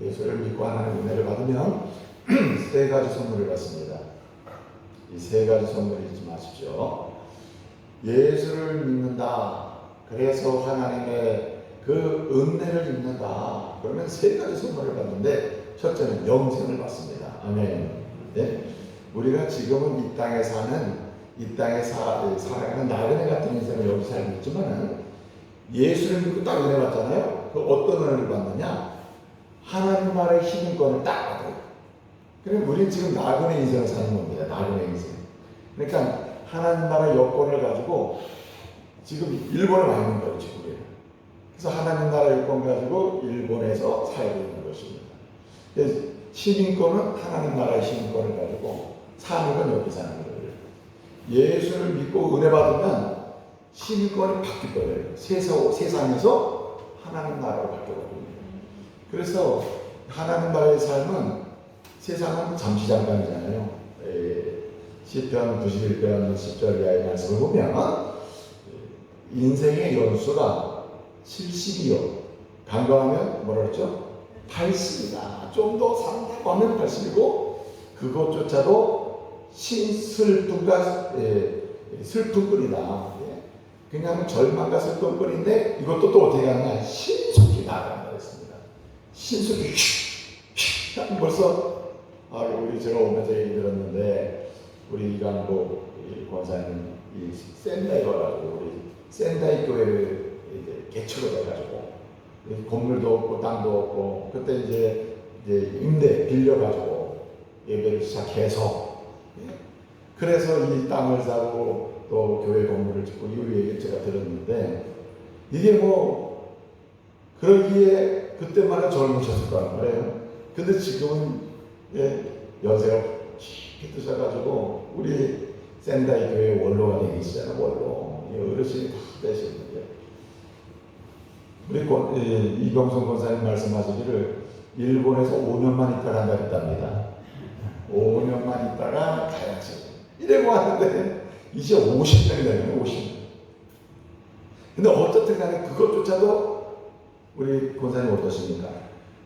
예수를 믿고 하나님의 은혜를 받으면 세 가지 선물을 받습니다. 이 세 가지 선물 잊지 마십시오. 예수를 믿는다. 그래서 하나님의 그 은혜를 입는다. 그러면 세 가지 선물을 받는데 첫째는 영생을 받습니다. 아멘. 네? 우리가 지금은 이 땅에 살아가는 나그네 같은 인생을 여기 살고 있지만은 예수를 믿고 딱 은혜 받잖아요. 그 어떤 은혜를 받느냐? 하나님 나라의 시민권을 딱 받아요. 그럼 우리는 지금 나그네 인생을 사는 겁니다. 나그네 인생. 그러니까 하나님 나라 여권을 가지고 지금 일본에 와 있는 거예요. 지금 우리는. 그래서 하나님 나라 여권 가지고 일본에서 살고 있는 것입니다. 그래서 시민권은 하나님 나라의 시민권을 가지고 사는 건 여기 사는 거예요. 예수를 믿고 은혜 받으면 시민권이 바뀌어버려요. 세상에서 하나님 나라로 바뀌어버립니다. 그래서 하나님 나라의 삶은 세상은 잠시 잠깐이잖아요. 시편 91편 10절 이하의 말씀을 보면 인생의 연수가 70이요. 간과하면 뭐라 그랬죠? 80이다. 좀 더 산다고 하면 80이고 그것조차도 슬픔뿐이다. 그냥 절망과 슬픔뿐인데 이것도 또 어떻게 하느냐? 신속히 나아간다 했습니다. 신속히 벌써 우리 제가 오면서 얘기 들었는데 우리 이강복 권사님 이 센다이 와가지고 우리 센다이 교회를 이제 개척을 해가지고 건물도 없고 땅도 없고 그때 이제 임대 빌려가지고 예배를 시작해서 그래서 이 땅을 사고 또 교회 건물을 짓고 이 얘기를 제가 들었는데 이게 뭐 그러기에 그때만은 젊으셨을 거란 말이에요. 근데 지금은 연세가 깊이 드셔가지고 우리 센다이 교회 원로가 되시잖아요. 원로 어르신이 다 되시는데 우리 이병선 권사님 말씀하시기를 일본에서 5년만 있다가 간다 그랬답니다. 5년만 있다가 가야지 이래고 하는데 이제 50년이 되면 50년. 근데 어떻든 간에 그것조차도 우리 권사님 어떠십니까?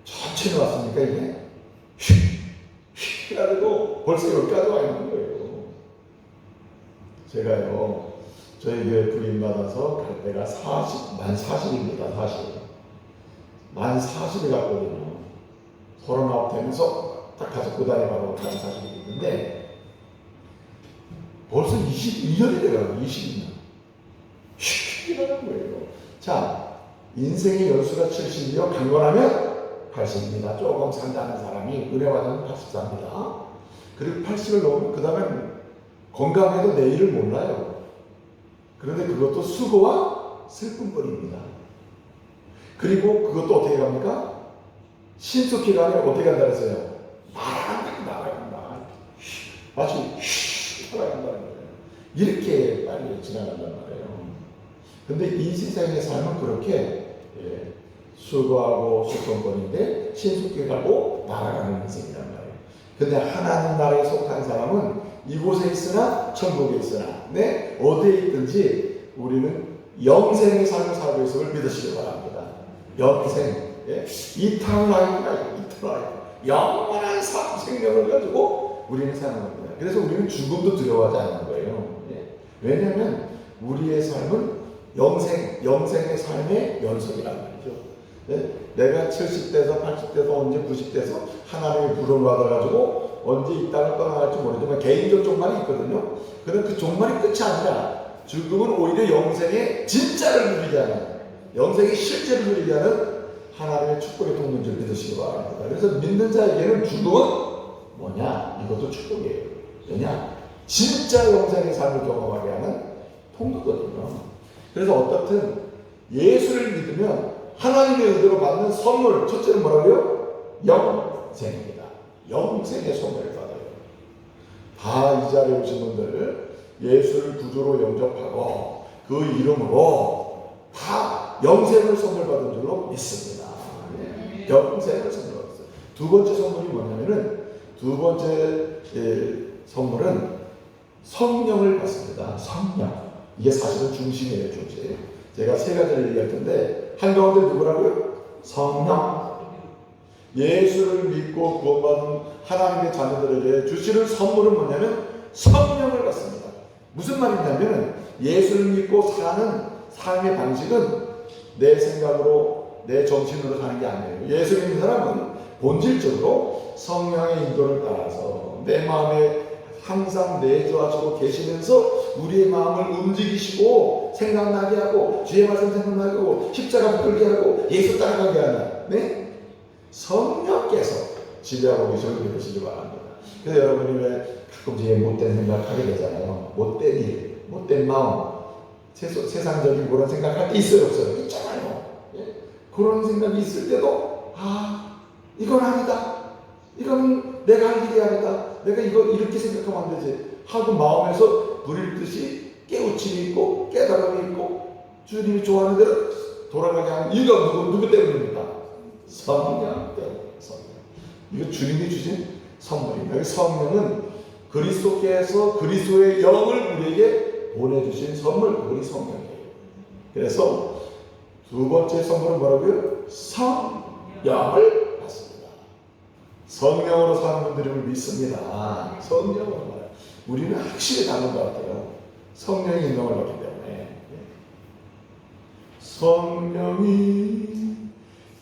천천히 왔으니까 이게 휙 해가지고 벌써 여기까지 와 있는 거예요. 제가요 저희 교회 부임받아서 갈 때가 만 40입니다. 40. 만 40이 갔거든요. 39 되면서 딱 가서 그 다음에 바로 만 40이 있는데 벌써 22년이 돼요. 22년. 휙이라는 거예요. 자, 인생의 연수가 70이요. 강건하면 80입니다. 조금 산다는 사람이 은혜 받으면 84입니다. 그리고 80을 넘으면 그 다음에 건강해도 내일을 몰라요. 그런데 그것도 수고와 슬픔뿐입니다. 그리고 그것도 어떻게 갑니까? 신속히 가면 어떻게 간다 그랬어요? 날아간다. 마치 날아간다는 거예요. 이렇게 빨리 지나간단 말이에요. 근데 이 세상의 삶은 그렇게 수고하고 슬픔뿐인데 신속히 가고 날아가는 인생이란 말이에요. 근데 하나님 나라에 속한 사람은 이곳에 있으나 천국에 있으나 어디에 있든지 우리는 영생의 삶을 살고 있음을 믿으시기 바랍니다. 영생, 이터널 라이프, 영원한 생명을 가지고 우리는 사는 겁니다. 그래서 우리는 죽음도 두려워하지 않는 거예요. 왜냐하면 우리의 삶은 영생의 삶의 연속이란 말이죠. 내가 70대에서 80대에서 언제 90대에서 하나님의 부름을 받아가지고 언제 이 땅을 떠나갈지 모르지만 개인적 종말이 있거든요. 그런데 그 종말이 끝이 아니라 죽음은 오히려 영생의 진짜를 누리게 하는, 영생의 실제를 누리게 하는 하나님의 축복의 통로인 줄 믿으시기 바랍니다. 그래서 믿는 자에게는 죽음은 뭐냐? 이것도 축복이에요. 왜냐? 진짜 영생의 삶을 경험하게 하는 통로거든요. 그래서 어떻든 예수를 믿으면 하나님의 은혜로 받는 선물, 첫째는 뭐라고요? 영생입니다. 영생의 선물을 받아요. 다 이 자리에 오신 분들 예수를 구주로 영접하고 그 이름으로 다 영생을 선물 받은 줄로 믿습니다. 영생을 선물 받았어요. 두 번째 선물이 뭐냐면은 두 번째 선물은 성령을 받습니다. 성령. 이게 사실은 중심이에요. 중심. 제가 세 가지를 얘기할 텐데 한가운데 누구라고요? 성령. 예수를 믿고 구원받은 하나님의 자녀들에게 주시는 선물은 뭐냐면 성령을 받습니다. 무슨 말이냐면 예수를 믿고 사는 삶의 방식은 내 생각으로 내 정신으로 사는 게 아니에요. 예수 믿는 사람은 본질적으로 성령의 인도를 따라서 내 마음에 항상 내주하시고 계시면서 우리의 마음을 움직이시고 생각나게 하고 주의 말씀 생각나게 하고 십자가 붙들게 하고 예수 따라가게 하는 성령께서 지배하고 계시는 믿으시기 바랍니다. 그래서 여러분이 왜 가끔씩 못된 생각하게 되잖아요. 못된 일, 못된 마음, 세상적인 그런 생각할 때 있어요, 없어요? 있잖아요. 그런 생각이 있을 때도 이건 아니다. 이건 내가 할 일이 아니다. 내가 이거 이렇게 생각하면 안 되지 하고 마음에서 불일 듯이 깨우침이 있고 깨달음이 있고 주님이 좋아하는 대로 돌아가게 하는 이유가 누구 때문입니까? 성령 때문에. 성령. 이거 주님이 주신 선물입니다. 성령은 그리스도께서 그리스도의 영을 우리에게 보내주신 선물, 우리 성령이에요. 그래서 두 번째 선물은 뭐라고요? 성령을 받습니다. 성령으로 사는 분들을 믿습니다. 성령으로 말해요. 우리는 확실히 다른 것 같아요. 성령의 인도를 받기 때문에. 성령이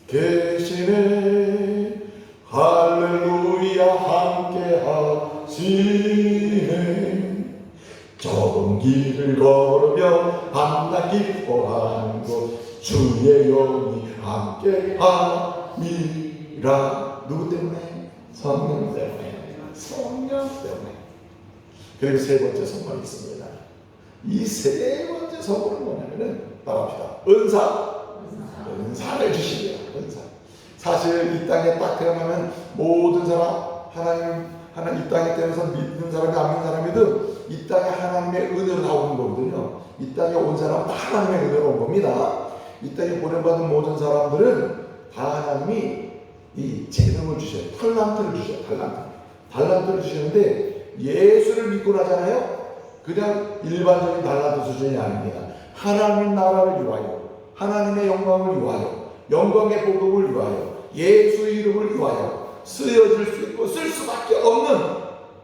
계시네 할렐루야 함께 하시네 좁은 길을 걸으며 밤낮 기뻐하는 곳 주의 영이 함께 함이라. 누구 때문에? 성령 때문에. 성령 때문에. 그리고 세 번째 선물이 있습니다. 이 세 번째 선물은 뭐냐면은 따라합시다. 은사를 주시고요. 은사. 사실 이 땅에 딱 태어나면 모든 사람 하나님 이 땅에 태어나서 믿는 사람이 안 믿는 사람이든 이 땅에 하나님의 은혜로 나오는 거거든요. 이 땅에 온 사람은 다 하나님의 은혜로 온 겁니다. 이 땅에 보내받은 모든 사람들은 다 하나님이 이 재능을 주셔요. 탈란트를 주셔요. 달란트를 주시는데 예수를 믿고 나잖아요. 그냥 일반적인 달란트 수준이 아닙니다. 하나님 나라를 위하여 하나님의 영광을 위하여 영광의 복음을 위하여 예수 이름을 위하여 쓰여질 수 있고 쓸 수밖에 없는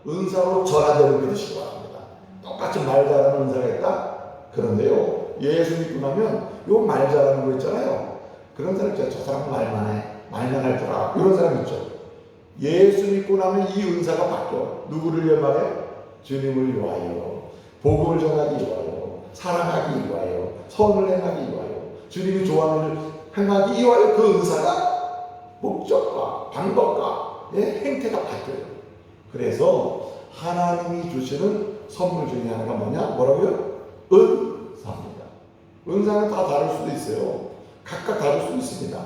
은사로 전환되는 믿으시기 바랍니다. 똑같이 말 잘하는 은사가 있다? 그런데요, 예수 믿고 나면 요 말 잘하는 거 있잖아요. 그런 사람 있죠. 저 사람은 말만 할 줄 알아. 이런 사람 있죠. 예수 믿고 나면 이 은사가 바뀌어. 누구를 위해 말해? 주님을 위하여, 복음을 전하기 위하여, 사랑하기 위하여, 선을 행하기 위하여, 주님이 좋아하는 일 행하기 위하여 그 은사가 목적과 방법과 행태가 바뀌어요. 그래서 하나님이 주시는 선물 중에 하나가 뭐라고요? 은사입니다. 은사는 다 다를 수도 있어요. 각각 다를 수 있습니다.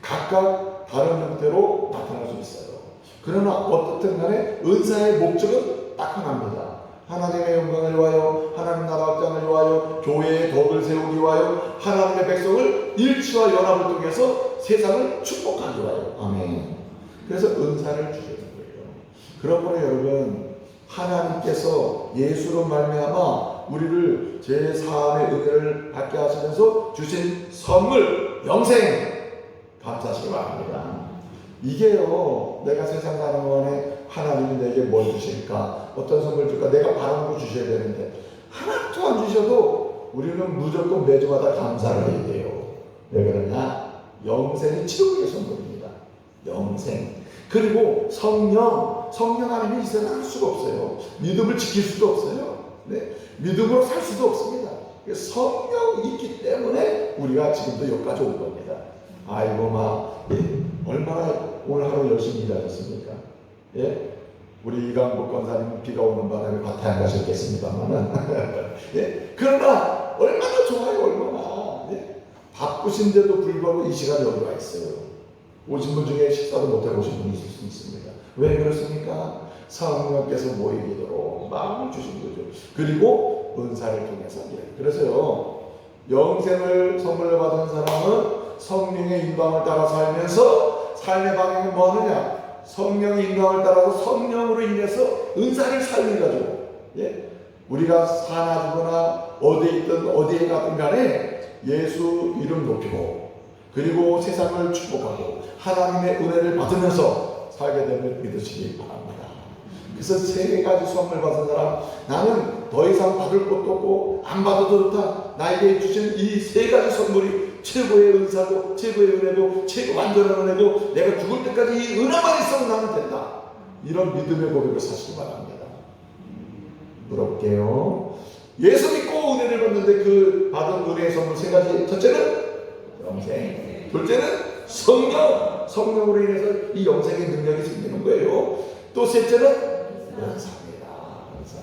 각각 다른 형태로 나타날 수 있어요. 그러나 어떻든 간에 은사의 목적은 딱 하나입니다. 하나님의 영광을 위하여, 하나님 나라 확장을 위하여, 교회의 덕을 세우기 위하여, 하나님의 백성을 일치와 연합을 통해서 세상을 축복하기 위하여. 아멘. 그래서 은사를 주시는 거예요. 그러므로 여러분, 하나님께서 예수로 말미암아 우리를 제4의 은혜를 받게 하시면서 주신 선물, 영생 감사하시기 바랍니다. 이게요, 내가 세상 사는 동안에 하나님이 내게 뭘 주실까? 어떤 선물 줄까? 내가 바라는 거 주셔야 되는데 하나도 안 주셔도 우리는 무조건 매주마다 감사를 해야 돼요. 왜 그러냐? 영생이 최고의 선물입니다. 영생. 그리고 성령 아니면 이 세상 할 수가 없어요. 믿음을 지킬 수도 없어요. 네? 믿음으로 살 수도 없습니다. 성령이 있기 때문에 우리가 지금도 여기까지 온 겁니다. 아이고 얼마나 오늘 하루 열심히 일하셨습니까? 예? 우리 이강복 권사님은 비가 오는 바람에 밭에 안 가셨겠습니다만은 예? 그러나 얼마나 좋아요. 얼마나 바쁘신데도 불구하고 이 시간에 여기 와 있어요. 오신 분 중에 식사도 못해 보신 분이 있을 수 있습니다. 왜 그렇습니까? 성령께서 모이도록 마음을 주신 거죠. 그리고 은사를 통해서. 그래서요, 영생을 선물로 받은 사람은 성령의 인도함을 따라 살면서 삶의 방향은 뭐 하느냐? 성령의 인도함을 따라서 성령으로 인해서 은사를 살려가지고, 우리가 사나 죽거나 어디에 있든 어디에 가든 간에 예수 이름 높이고 그리고 세상을 축복하고 하나님의 은혜를 받으면서 살게 됨을 믿으시기 바랍니다. 그래서 세 가지 선물 받은 사람, 나는 더 이상 받을 것도 없고 안 받아도 좋다. 나에게 주신 이 세 가지 선물이 최고의 은사고 최고의 은혜고 최고 완전한 은혜고 내가 죽을 때까지 이 은혜만 있으면 나는 된다. 이런 믿음의 고백을 사시기 바랍니다. 물어볼게요. 예수 믿고 은혜를 받는데 그 받은 은혜의 선물 세 가지. 첫째는 영생, 둘째는 성령, 성령으로 인해서 이 영생의 능력이 생기는 거예요. 또 셋째는 은사입니다. 은사.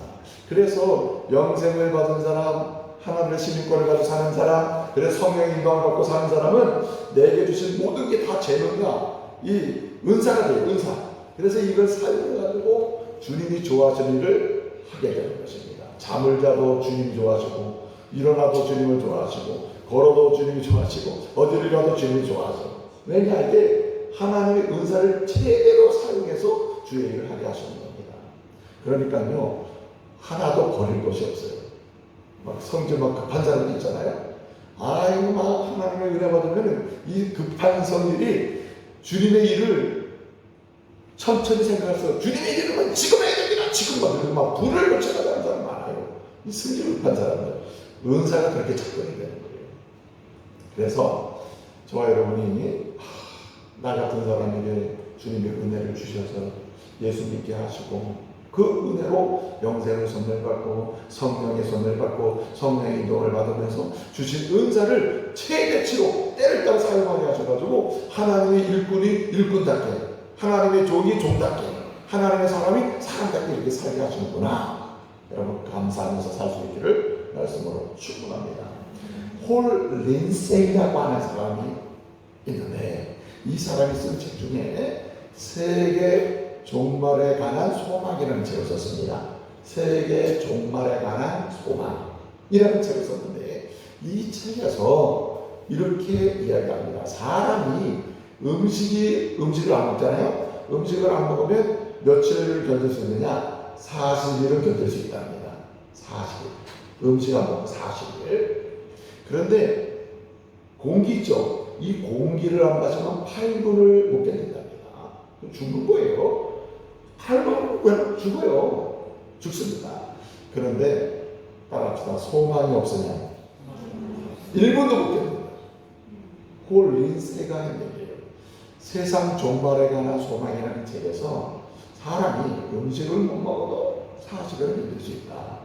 그래서 영생을 받은 사람, 하나님의 시민권을 가지고 사는 사람, 그래서 성령의 인도함을 받고 사는 사람은 내게 주신 모든 게 다 재능과 이 은사가 돼요. 은사. 그래서 이걸 사용해가지고 주님이 좋아하시는 일을 하게 되는 것입니다. 잠을 자도 주님이 좋아하시고, 일어나도 주님을 좋아하시고, 걸어도 주님이 좋아하시고, 어디를 가도 주님이 좋아하시고. 왜냐, 이게 하나님의 은사를 제대로 사용해서 주의 일을 하게 하시는 겁니다. 그러니까요, 하나도 버릴 것이 없어요. 막 성질 막 급한 사람도 있잖아요. 아이고, 막 하나님의 은혜 받으면 이 급한 성질이 주님의 일을 천천히 생각해서 주님의 일은 지금 해야 됩니다. 지금 받으면 막 불을 붙여가는 사람 많아요. 이 성질 급한 사람들. 은사가 그렇게 작동이 되는 거예요. 그래서 저와 여러분이 나 같은 사람에게 주님의 은혜를 주셔서 예수 믿게 하시고 그 은혜로 영생을 선물받고 성령의 선물을 받고 성령의 인도를 받으면서 주신 은사를 최대치로 때를 따라 사용하게 하셔가지고 하나님의 일꾼이 일꾼답게, 하나님의 종이 종답게, 하나님의 사람이 사람답게 이렇게 살게 하시는구나. 여러분 감사하면서 살 수 있기를 말씀으로 축복합니다. 홀 린세이라고 하는 사람이 있는데 이 사람이 쓴 책 중에 세계 종말에 관한 소망이라는 책을 썼습니다. 세계 종말에 관한 소망이라는 책을 썼는데 이 책에서 이렇게 이야기합니다. 사람이 음식을 안 먹잖아요. 음식을 안 먹으면 며칠을 견딜 수 있느냐? 40일은 견딜 수 있답니다. 40일. 음식 안 먹으면 40일. 그런데 공기 있죠. 이 공기를 안 마시면 8분을 못 견딘답니다. 죽는 거예요. 8분 죽어요. 죽습니다. 그런데 따라합시다. 소망이 없으면 1분도 못 견딘다. 홀 린세가 한 얘기예요. 세상 종말에 관한 소망이라는 책에서 사람이 음식을 못 먹어도 40일을 견딜 수 있다.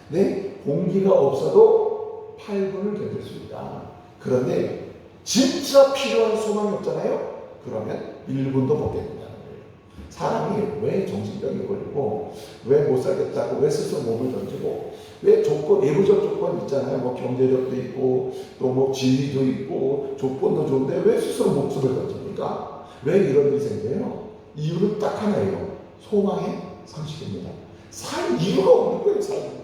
네, 공기가 없어도 8분을 견딜 수 있다. 그런데 진짜 필요한 소망이 없잖아요. 그러면 1분도 못 견딘다는 거예요. 사람이 왜 정신병이 걸리고 왜 못 살겠다고 왜 스스로 몸을 던지고 왜 조건, 외부적 조건 있잖아요. 뭐 경제력도 있고 또 뭐 지위도 있고 조건도 좋은데 왜 스스로 목숨을 던집니까? 왜 이런 일이 생겨요? 이유는 딱 하나예요. 소망의 상실입니다. 살 이유가 없는 거예요. 살 이유가.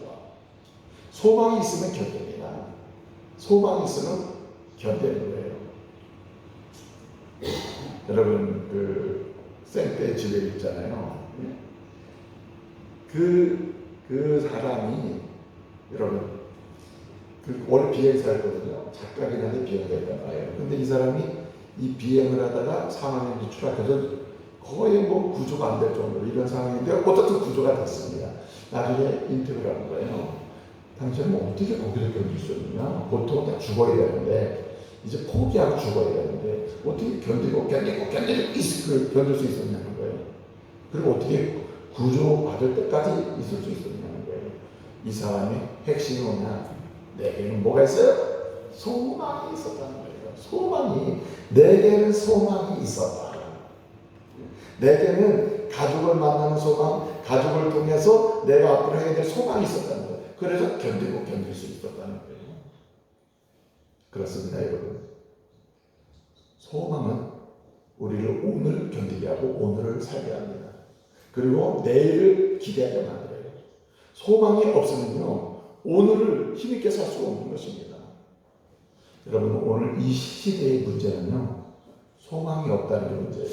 소망이 있으면 견딥니다. 소망이 있으면 견디는 거예요. 여러분 그 생때 집에 있잖아요. 그 사람이 여러분 원래 비행사였거든요. 작가긴 한데 비행을 했잖아요. 근데 이 사람이 이 비행을 하다가 상황에 추락해서 거의 뭐 구조가 안 될 정도로 이런 상황인데 어떻든 구조가 됐습니다. 나중에 인터뷰를 하는 거예요. 당신은 뭐 어떻게 거기서 견딜 수 있느냐? 보통 다 죽어야 되는데 이제 포기하고 죽어야 되는데 어떻게 견딜 수 있었냐는 거예요. 그리고 어떻게 구조받을 때까지 있을 수 있었냐는 거예요. 이 사람의 핵심이 뭐냐? 내게는 뭐가 있어요? 소망이 있었다는 거예요. 소망이, 내게는 소망이 있었다. 내게는 가족을 만나는 소망, 가족을 통해서 내가 앞으로 해야 될 소망이 있었다는 거예요. 그래서 견딜 수 있었다는 거예요. 그렇습니다, 여러분. 소망은 우리를 오늘 견디게 하고 오늘을 살게 합니다. 그리고 내일을 기대하게 만들어요. 소망이 없으면요, 오늘을 힘있게 살 수 없는 것입니다. 여러분, 오늘 이 시대의 문제는요, 소망이 없다는 게 문제예요.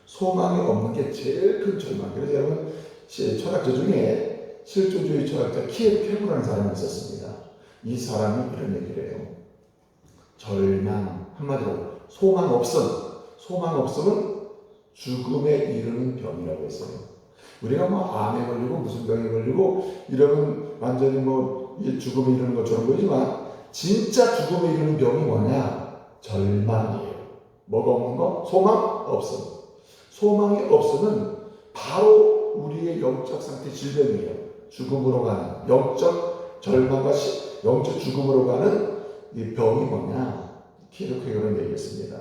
소망이 없는 게 제일 큰 절망. 그래서 여러분, 철학자 중에 실존주의 철학자 키에르 케고라는 사람이 있었습니다. 이 사람이 이런 얘기를 해요. 절망, 한마디로 소망 없음은 죽음에 이르는 병이라고 했어요. 우리가 뭐 암에 걸리고 무슨 병에 걸리고 이러면 완전히 뭐 죽음에 이르는 것처럼 보이지만 진짜 죽음에 이르는 병이 뭐냐? 절망이에요. 뭐가 없는 거? 소망 없음. 소망이 없음은 바로 우리의 영적 상태 질병이에요. 죽음으로 가는 영적 절망과 영적 죽음으로 가는 이 병이 뭐냐? 키르케고르는 얘기했습니다.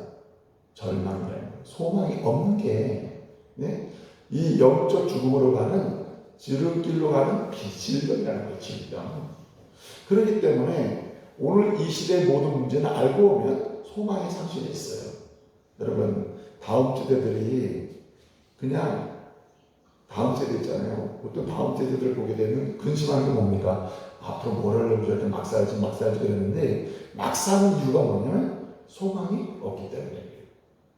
절망이라는 거예요. 소망이 없는 게 네? 이 영적 죽음으로 가는 지름길로 가는 비질병이라는 거예요. 질병. 그렇기 때문에 오늘 이 시대의 모든 문제는 알고 보면 소망의 상실이 있어요. 여러분 다음 세대들이 그냥 다음 세대 있잖아요. 보통 다음 세대들을 보게 되면 근심하는 게 뭡니까? 앞으로 뭘 하려고 저렇게 막 살지 그랬는데 막 사는 이유가 뭐냐면 소망이 없기 때문에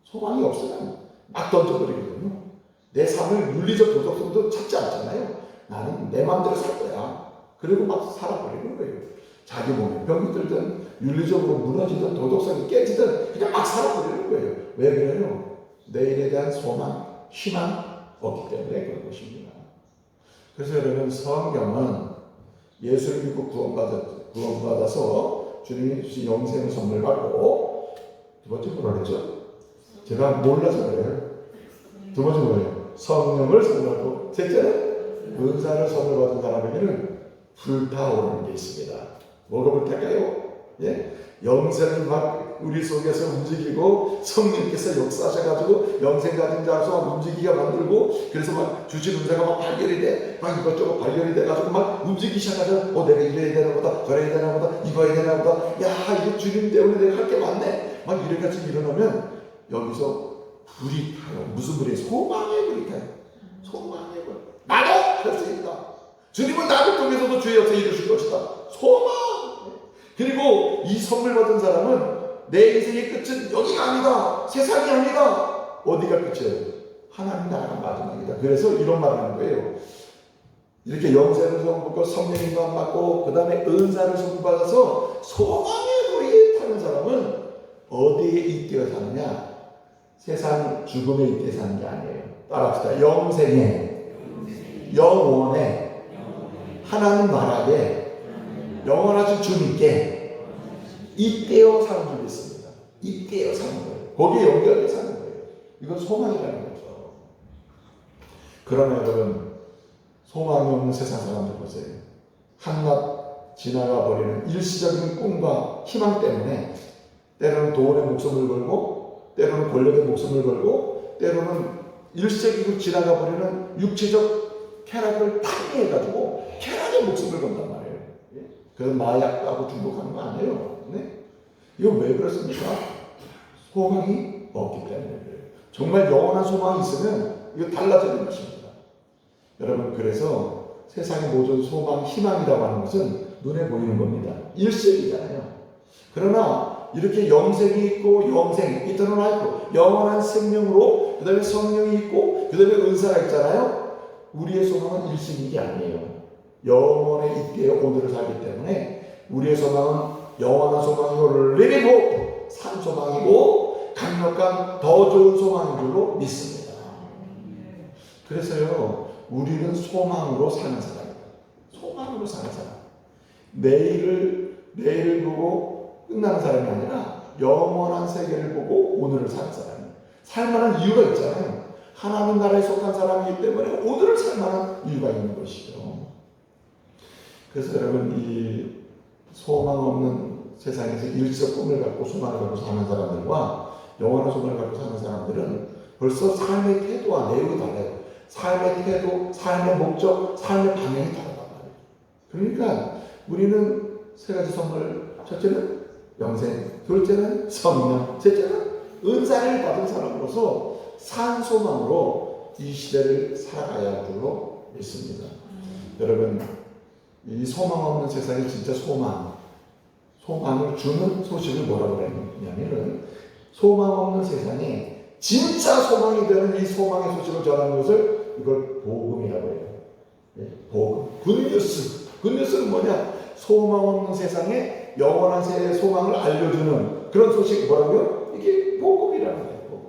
소망이 없으면 막 던져버리거든요. 내 삶을 윤리적 도덕성도 찾지 않잖아요. 나는 내 마음대로 살 거야. 그리고 막 살아버리는 거예요. 자기 몸에 병이 들든 윤리적으로 무너지든 도덕성이 깨지든 그냥 막 살아버리는 거예요. 왜 그래요? 내일에 대한 소망, 희망 없기 때문에 그런 것입니다. 그래서 여러분 성경은 예수를 믿고 구원받아서 주님이 주신 영생의 선물 받고 두 번째 뭐라 그랬죠? 제가 몰라서 그래요. 두 번째 뭐예요? 성령을 선물받고 셋째는 은사를 선물받은 사람에게는 불타오르는 게 있습니다. 뭐가 불탈까요? 예? 영생이 막 우리 속에서 움직이고 성령께서 역사하셔가지고 영생 가진 자로서 막 움직이게 만들고 그래서 막 주신 은사가 막 발견이 돼. 막 이것저것 발견이 돼가지고 막 움직이기 시작하죠. 내가 이래야 되나 보다 저래야 되나 보다 이거 해야 되나 보다 야 이게 주님 때문에 내가 할 게 많네. 막 이래같이 일어나면 여기서 불이 타요. 무슨 불이에요? 소망의 불이 타요. 소망의 불. 나도 할 수 있다. 주님은 나를 통해서도 주의 역사 이루실 것이다. 소망. 그리고 이 선물 받은 사람은 내 인생의 끝은 여기가 아니다. 세상이 아니다. 어디가 끝이에요? 하나님 나라가 마지막이다. 그래서 이런 말을 하는 거예요. 이렇게 영생을 선물받고 성령의 인도함 받고 그 다음에 은사를 선물받아서 소망의 불이 타는 사람은 어디에 잇대어 사느냐? 세상 죽음에 잇대어 사는 게 아니에요. 따라합시다. 영생에 영원에 하나님 나라에 영원하신 주님께 잇대어 사는 줄이 있습니다. 잇대어 사는 거예요. 거기에 연결해 사는 거예요. 이건 소망이라는 거죠. 그러나 여러분 소망이 없는 세상 사람들 보세요. 한낱 지나가 버리는 일시적인 꿈과 희망 때문에 때로는 돈의 목숨을 걸고 때로는 권력의 목숨을 걸고 때로는 일시적이고 지나가 버리는 육체적 쾌락을 탕해가지고 쾌락의 목숨을 건단 말이에요. 그래서 마약하고 중독하는 거 아니에요. 네? 이건 왜 그렇습니까? 소망이 없기 때문에 그래요. 정말 영원한 소망이 있으면 이거 달라지는 것입니다. 여러분 그래서 세상의 모든 소망, 희망이라고 하는 것은 눈에 보이는 겁니다. 일시적이잖아요. 그러나 이렇게 영생이 있고 영생, 이터널 라이프, 영원한 생명으로 그 다음에 성령이 있고 그 다음에 은사가 있잖아요. 우리의 소망은 일시적인 게 아니에요. 영원의 이때에 오늘을 살기 때문에 우리의 소망은 영원한 소망이고 리비고 산 소망이고 강력한 더 좋은 소망인 줄로 믿습니다. 그래서요 우리는 소망으로 사는 사람입니다. 소망으로 사는 사람. 내일을 보고 끝나는 사람이 아니라 영원한 세계를 보고 오늘을 사는 사람이에요. 살만한 이유가 있잖아요. 하나님 나라에 속한 사람이기 때문에 오늘을 살만한 이유가 있는 것이죠. 그래서 여러분 이 소망 없는 세상에서 일시적 꿈을 갖고 소망을 갖고 사는 사람들과 영원한 소망을 갖고 사는 사람들은 벌써 삶의 태도와 내용이 달라요. 삶의 태도, 삶의 목적, 삶의 방향이 다르단 말이에요. 그러니까 우리는 세 가지 선물, 첫째는 영생, 둘째는 성령, 셋째는 은사를 받은 사람으로서 산 소망으로 이 시대를 살아가야 할 줄로 믿습니다. 여러분 이 소망 없는 세상에 진짜 소망을 주는 소식을 뭐라고 그랬냐면은 소망 없는 세상에 진짜 소망이 되는 이 소망의 소식을 전하는 것을 이걸 복음이라고 해요. 복음. 굿뉴스. 굿뉴스는 뭐냐? 소망 없는 세상에 영원한 소망을 알려주는 그런 소식 뭐라고요? 이게 복음이라는 거예요. 복음.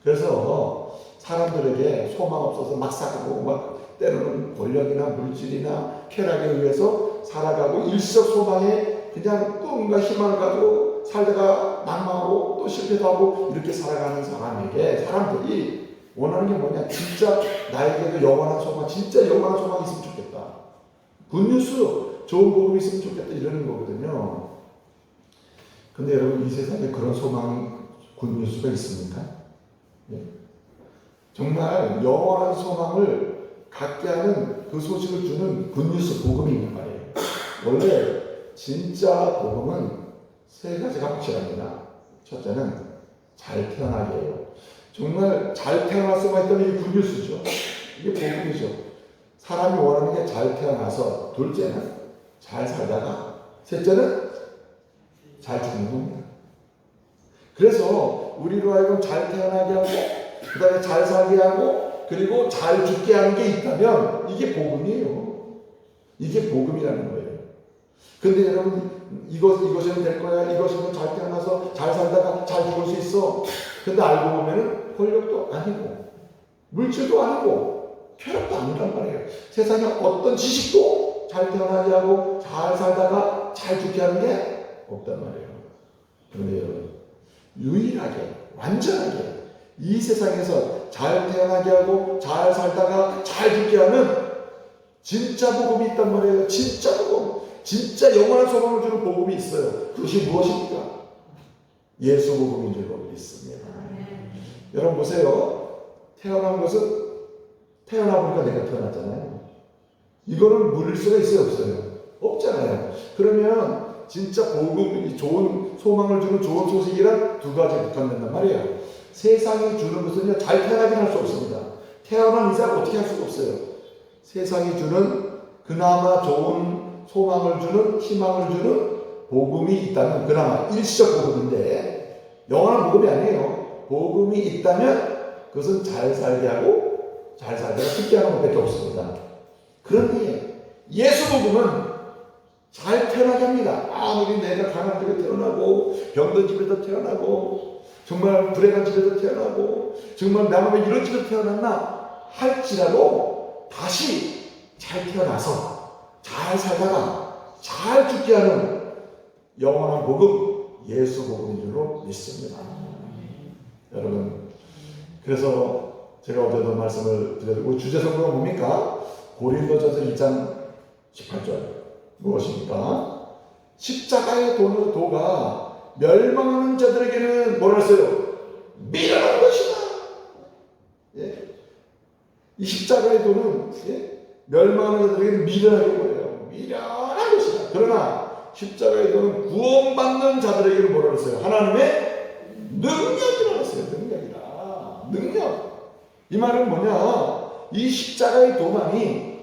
그래서 사람들에게 소망 없어서 막 살고 막 때로는 권력이나 물질이나 쾌락에 의해서 살아가고 일시적 소망에 그냥 꿈과 희망을 가지고 살다가 낙망하고 또 실패도 하고 이렇게 살아가는 사람들이 원하는 게 뭐냐? 진짜 나에게도 영원한 소망, 진짜 영원한 소망이 있으면 좋겠다. 굿뉴스, 좋은 복음이 있으면 좋겠다 이러는 거거든요. 근데 여러분 이 세상에 그런 소망, 굿뉴스가 있습니까? 네. 정말 영원한 소망을 갖게 하는 그 소식을 주는 굿뉴스 복음이 있는 말이에요. 원래 진짜 복음은 세 가지가 확실합니다. 첫째는 잘 태어나게 해요. 정말 잘 태어날 수만 있다면 이게 굿뉴스죠. 이게 복음이죠. 사람이 원하는 게 잘 태어나서, 둘째는 잘 살다가, 셋째는 잘 죽는 겁니다. 그래서 우리로 하여금 잘 태어나게 하고 그 다음에 잘 살게 하고 그리고 잘 죽게 하는 게 있다면 이게 복음이에요. 이게 복음이라는 거예요. 근데 여러분 이것이면 될 거야. 이것이면 잘 태어나서 잘 살다가 잘 죽을 수 있어. 근데 알고 보면은 권력도 아니고 물질도 아니고 쾌락도 아니란 말이에요. 세상에 어떤 지식도 잘 태어나게 하고 잘 살다가 잘 죽게 하는 게 없단 말이에요. 그런데 여러분 유일하게 완전하게 이 세상에서 잘 태어나게 하고 잘 살다가 잘 죽게 하는 진짜 복음이 있단 말이에요. 진짜 복음, 진짜 영원한 소망을 주는 복음이 있어요. 그것이 무엇입니까? 예수 복음인 줄 믿습니다. 여러분 보세요. 태어난 것은 태어나보니까 내가 태어났잖아요. 이거는 물릴 수가 있어요, 없어요? 없잖아요. 그러면 진짜 복음이 좋은 소망을 주는 좋은 소식이란 두 가지에 국한된단 말이에요. 세상이 주는 것은요, 잘 태어나긴 할 수 없습니다. 태어난 이상 어떻게 할 수가 없어요. 세상이 주는 그나마 좋은 소망을 주는 희망을 주는 복음이 있다면 그나마 일시적 복음인데 영원한 복음이 아니에요. 복음이 있다면 그것은 잘 살게 하고 잘 살다가 죽게 하는 것밖에 없습니다. 그런데 예수 복음은 잘 태어나게 합니다. 아무리 내가 가난한 집에 태어나고 병든 집에서 태어나고 정말 불행한 집에서 태어나고 정말 내가 왜 이런 집에서 태어났나 할지라도 다시 잘 태어나서 잘 살다가 잘 죽게 하는 영원한 복음 예수 복음인 줄로 믿습니다. 여러분 그래서 제가 어제도 말씀을 드렸고 주제 성경은 뭡니까? 고린도전서 2장 18절 무엇입니까? 십자가의 도가 멸망하는 자들에게는 뭐라 했어요? 미련한 것이다. 예? 이 십자가의 도는 멸망하는 자들에게는 미련하게 보여요. 미련한 것이다. 그러나 십자가의 도는 구원받는 자들에게는 뭐라 했어요? 하나님의 능력이라고 했어요. 능력. 이 말은 뭐냐? 이 십자가의 도만이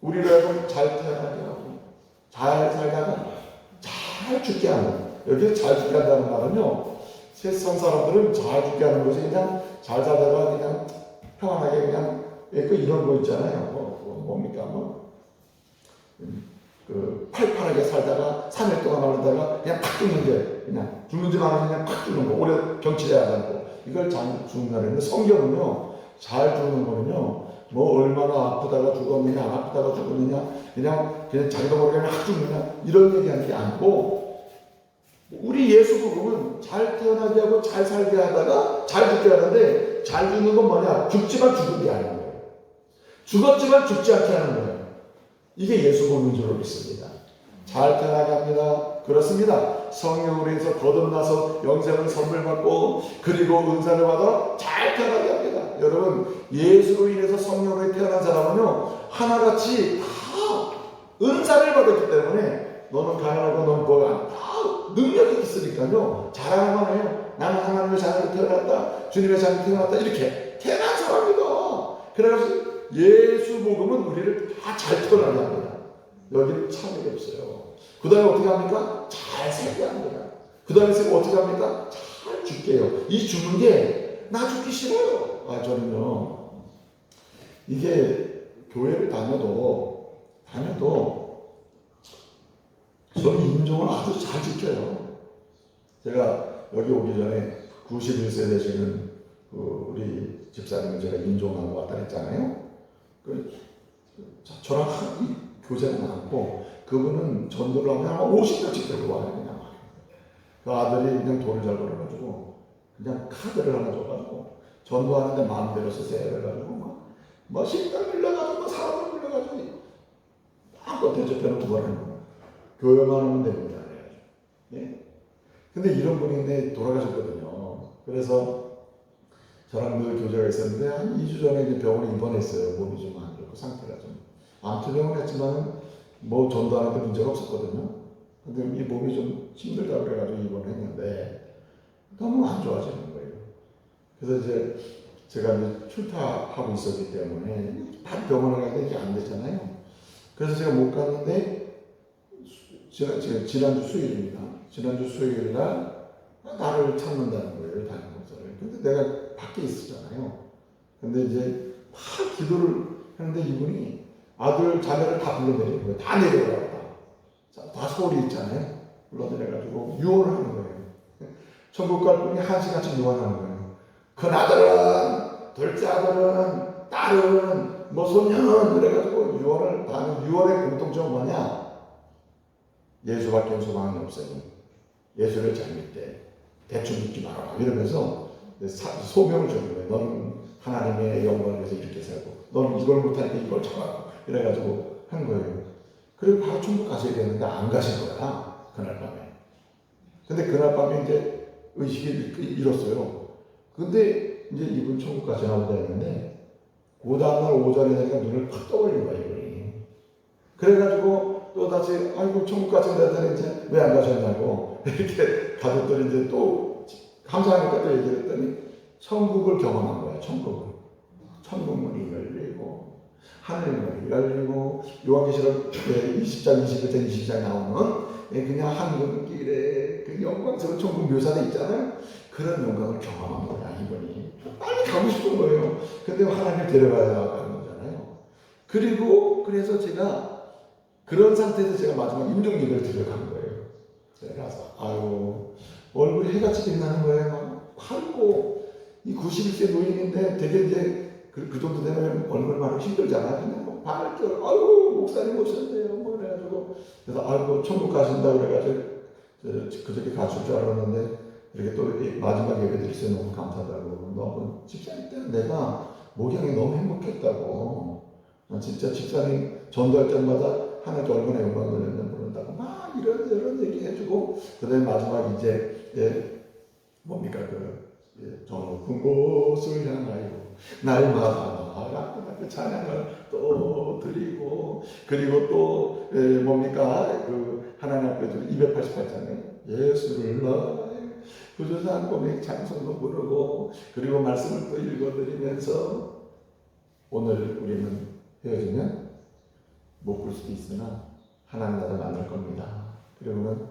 우리를 하여금 잘 태어나게 하고 잘 살다가 잘 죽게 하는, 여기서 잘 죽게 한다는 말은요, 세상 사람들은 잘 죽게 하는 것이 그냥 잘 살다가 그냥 평안하게 그냥 이런 거 있잖아요. 뭡니까? 팔팔하게 살다가 3일 동안 살다가 그냥 팍 죽는 게 그냥 죽는지 말아서 그냥 팍 죽는 거, 오래 경치해야 하고 이걸 잘 죽는 거는데 성경은요, 잘 죽는 거는요, 뭐 얼마나 아프다가 죽었느냐 안 아프다가 죽었느냐 그냥 자기도 모르게 확 죽느냐 이런 얘기하는 게 아니고 우리 예수 복음은 잘 태어나게 하고 잘 살게 하다가 잘 죽게 하는데 잘 죽는 건 뭐냐? 죽지만 죽은 게 아닌 거예요. 죽었지만 죽지 않게 하는 거예요. 이게 예수 복음인 줄로 믿습니다. 잘 태어나게 합니다. 그렇습니다. 성령으로 해서 거듭나서 영생을 선물 받고 그리고 은사를 받아 잘 태어나게 합니다. 여러분 예수로 인해서 성령으로 태어난 사람은요 하나같이 다 은사를 받았기 때문에 너는 가난하고 너는 뭐가 다 능력이 있으니까요 자랑만 해요. 나는 하나님의 자녀로 태어났다. 주님의 자녀로 태어났다. 이렇게 태어난 사람이다. 그래서 예수 복음은 우리를 다 잘 태어나게 합니다. 여기는 차별이 없어요. 그 다음에 어떻게 합니까? 잘 살게 합니다. 그 다음에 어떻게 합니까? 잘 죽게 해요. 이 죽는 게 나 죽기 싫어요. 저는요 이게 교회를 다녀도 저는 인종을 아주 잘 지켜요. 제가 여기 오기 전에 91세 되시는 우리 집사님을 제가 인종하고 왔다 했잖아요. 저랑 교제가 많고 그분은 전도를 하면 한 50명씩 들고 와요. 그냥 그 아들이 그냥 돈을 잘 벌어가지고 그냥 카드를 하나 줘가지고 전도하는데 마음대로 쓰세요 해가지고 뭐 식당 빌려가지고 뭐 사람을 빌려가지고 아무것도 대접해놓고 뭐라는 거예요. 교회만 하면 됩니다. 예? 근데 이런 분인데 돌아가셨거든요. 그래서 저랑 늘 교제가 있었는데 한 2주 전에 이제 병원에 입원했어요. 몸이 좀 안 좋고 상태가 좀 암투병을 했지만은 뭐 전도하는데 문제가 없었거든요. 근데 이 몸이 좀 힘들다고 그래가지고 입원했는데 너무 안 좋아지는 거예요. 그래서 이제 제가 이제 출타하고 있었기 때문에 다 병원에 가는데 이게 안 됐잖아요. 그래서 제가 못 갔는데 지난주 수요일입니다. 지난주 수요일 날 나를 찾는다는 거예요. 담임목사를. 근데 내가 밖에 있었잖아요. 근데 이제 막 기도를 하는데 이분이 아들 자녀를 다 불러내리는 거예요. 다 내려오라고 다 서울이 있잖아요. 불러내려가지고 유언을 하는 거예요. 천국 갈 분이 1시간씩 유언하는 거예요. 큰 아들은, 둘째 아들은, 딸은, 뭐 손녀는 그래가지고 유언을 다 하는. 유언의 공통점은 뭐냐? 예수밖에 소망이 없으니 예수를 잘 믿되 대충 믿지 마라 이러면서 소명을 주는 거예요. 너는 하나님의 영광을 위해서 이렇게 살고 너는 이걸 못하니까 이걸 참아라 이래가지고 한 거예요. 그리고 바로 천국 가셔야 되는데 안 가신 거야. 그날 밤에. 근데 그날 밤에 이제 의식을 잃었어요. 근데 이제 이분 천국 가시나 보다 했는데 그 다음날 오전에 되니까 눈을 팍 떠올린 거야 이분이. 그래가지고 또 다시 아이고 천국 가신다 했더니 이제 왜 안 가셨냐고 이렇게 가족들이 이제 또 감사하니까 또 얘기를 했더니 천국을 경험한 거야. 천국을. 천국 문이 열리고 하늘 문이 열리고 요한계시록 20장, 21장, 22장 나오는 그냥 한국길에 그 영광스러운 천국 묘사돼 있잖아요. 그런 영광을 경험한 거야 이분이. 빨리 가고 싶은 거예요. 근데 하나님을 데려가야 하는 거잖아요. 그리고 그래서 제가 그런 상태에서 제가 마지막 임종 예배를 드려간 거예요. 그래서 아유 얼굴이 해같이 빛나는 거예요. 밝고 이 91세 노인인데 되게 이제 그 정도 되면 얼굴 많이 힘들잖아요. 근데 뭐 밝게 아유 목사님 오셨네요. 뭐 그래가지고 그래서 아이고 천국 가신다 그래가지고 그저께 가실 줄 알았는데 이렇게 또 마지막 예배 드리셔서 너무 감사하다고. 너무 집사님 때는 내가 목양이 너무 행복했다고. 진짜 집사님 전도할 때마다 하나님께 얼마나 영광을 부른다고 막 이런 얘기 해주고 그다음에 마지막 이제 뭡니까 저 높은 곳을 향하여 날마다 그 찬양을 또 드리고 그리고 또 뭡니까 그 하나님 앞에 288장에 예수를 나의 구주사 고백 찬송도 부르고 그리고 말씀을 또 읽어드리면서 오늘 우리는 헤어지면 못 볼 수도 있으나 하나님 나라 만날 겁니다. 그러고는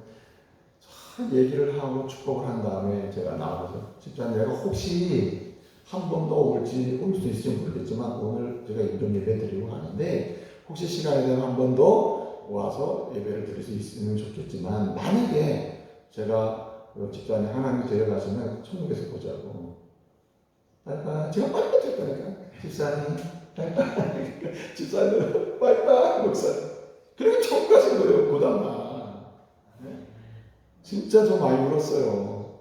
얘기를 하고 축복을 한 다음에 제가 나와서 집사님 내가 혹시 한 번 더 올 수 있을지 모르겠지만 오늘 제가 임종 예배 드리고 가는데 혹시 시간이 되면 한 번 더 와서 예배를 드릴 수 있으면 좋겠지만 만약에 제가 집사님 하나님 데려가시면 천국에서 보자고. 제가 빨리 될 거니까 집사님 집사님 빠이빠이 목사님 그렇게 천국 가신 거예요. 그 다음날 진짜 좀 많이 울었어요.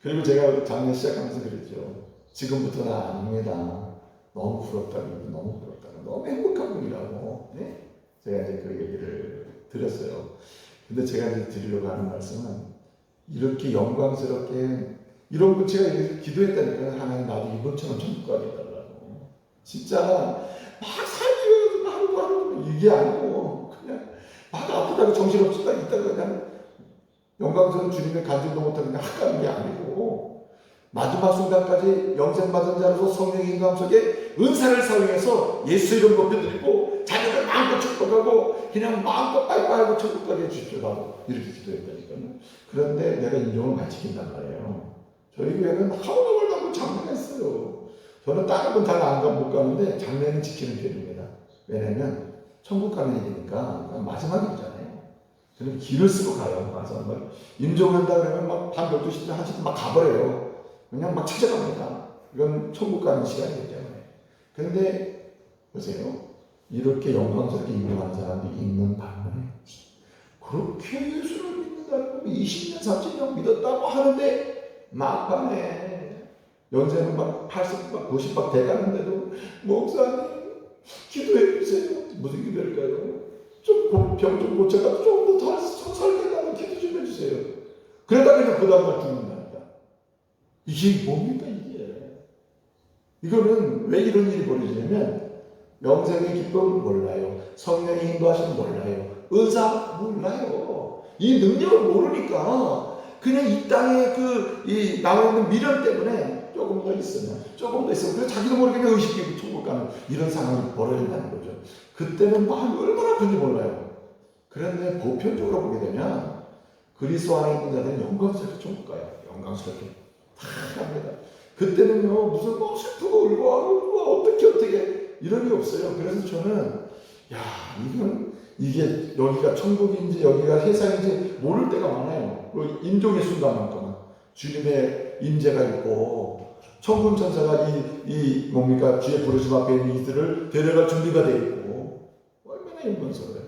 그리고 제가 장례 시작하면서 그랬죠. 지금부터는 아닙니다. 너무 부럽다고 너무 부럽다고 너무 행복한 분이라고 제가 이제 그 얘기를 드렸어요. 근데 제가 이제 드리려고 하는 말씀은 이렇게 영광스럽게 이런 분 제가 기도했다니까요. 하나님 나도 이분처럼 천국 가겠다고. 진짜 막 살기 위해서 하루하루 이게 아니고 그냥 막 아프다고 정신없이 딱 있다가 그냥 영광스러운 주님의 간증도 못하고 그냥 학가는 게 아니고 마지막 순간까지 영생받은 자로서 성령의 인도함 속에 은사를 사용해서 예수 이름 높여드리고 자녀를 마음껏 축복하고 그냥 마음껏 빠이빠이하고 천국 가게 해주십시오. 이렇게 기도했다니까요. 그런데 내가 인종을 많이 지킨단 말이에요. 저희 교회는 하루를 가고 장례했어요. 저는 다른 건 잘 못 가는데 장례는 지키는 편입니다. 왜냐면 천국 가는 일이니까 마지막이잖아요. 저는 길을 쓰고 가요. 가서 막 임종한다 그러면 막 밤 12시, 1시쯤 막 가버려요. 그냥 막 찾아갑니다. 이건 천국 가는 시간이기 때문에. 그런데 보세요. 이렇게 영광스럽게 임종하는 사람들이 있는 반면에 그렇게 예수를 믿는다고 20년, 30년 믿었다고 하는데 막판에 연세는 막 80, 막 90, 막 돼가는데도 목사님 기도해 주세요. 무슨 기도할까요? 좀 병 좀 고쳐가지고 좀 더 살게다고 기도 좀 해주세요. 그러다 그냥 그 다음날 죽는답니다. 이게 뭡니까 이게? 이거는 왜 이런 일이 벌어지냐면 영생의 기쁨 몰라요. 성령의 인도하심 몰라요. 은사 몰라요. 이 능력을 모르니까 그냥 이 땅에 이 나와 있는 미련 때문에 조금 더 있으면 그래서 자기도 모르게 그냥 의식하고 천국 가는 이런 상황이 벌어진다는 거죠. 그때는 마음이 얼마나 아픈지 몰라요. 그런데 보편적으로 보게 되면 그리스도 안에 있는 자들은 영광스럽게 천국 가요. 영광스럽게 다 갑니다. 그때는요 무슨 뭐 슬프고 울고 하고 어떻게 이런 게 없어요. 그래서 저는 이게 여기가 천국인지 여기가 세상인지 모를 때가 많아요. 그 임종의 순간만큼은 주님의 임재가 있고 천군 천사가 뭡니까 주의 부르심 앞에 있는 이들을 데려갈 준비가 되어 있고 얼마나 영광스러워요.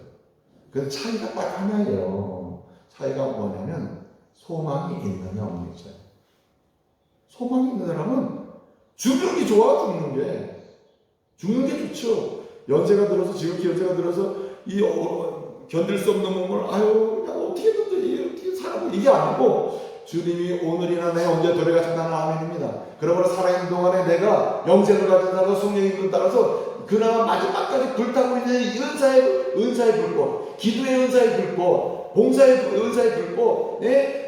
그래서 차이가 딱 하나예요. 차이가 뭐냐면 소망이 있느냐 없는 거죠. 소망이 있는 사람은 죽는 게 좋아. 죽는 게 좋죠. 연세가 들어서 지극히 연세가 들어서 견딜 수 없는 몸을 어떻게 살아보 이게 아니고 주님이 오늘이나 내일 언제 돌아가신다는 아멘입니다. 그러므로 살아있는 동안에 내가 영생을 가진 자가 성령의 인도를 따라서 그나마 마지막까지 불타고 있는 은사의 불꽃, 기도의 은사의 불꽃, 봉사의 은사의 불꽃,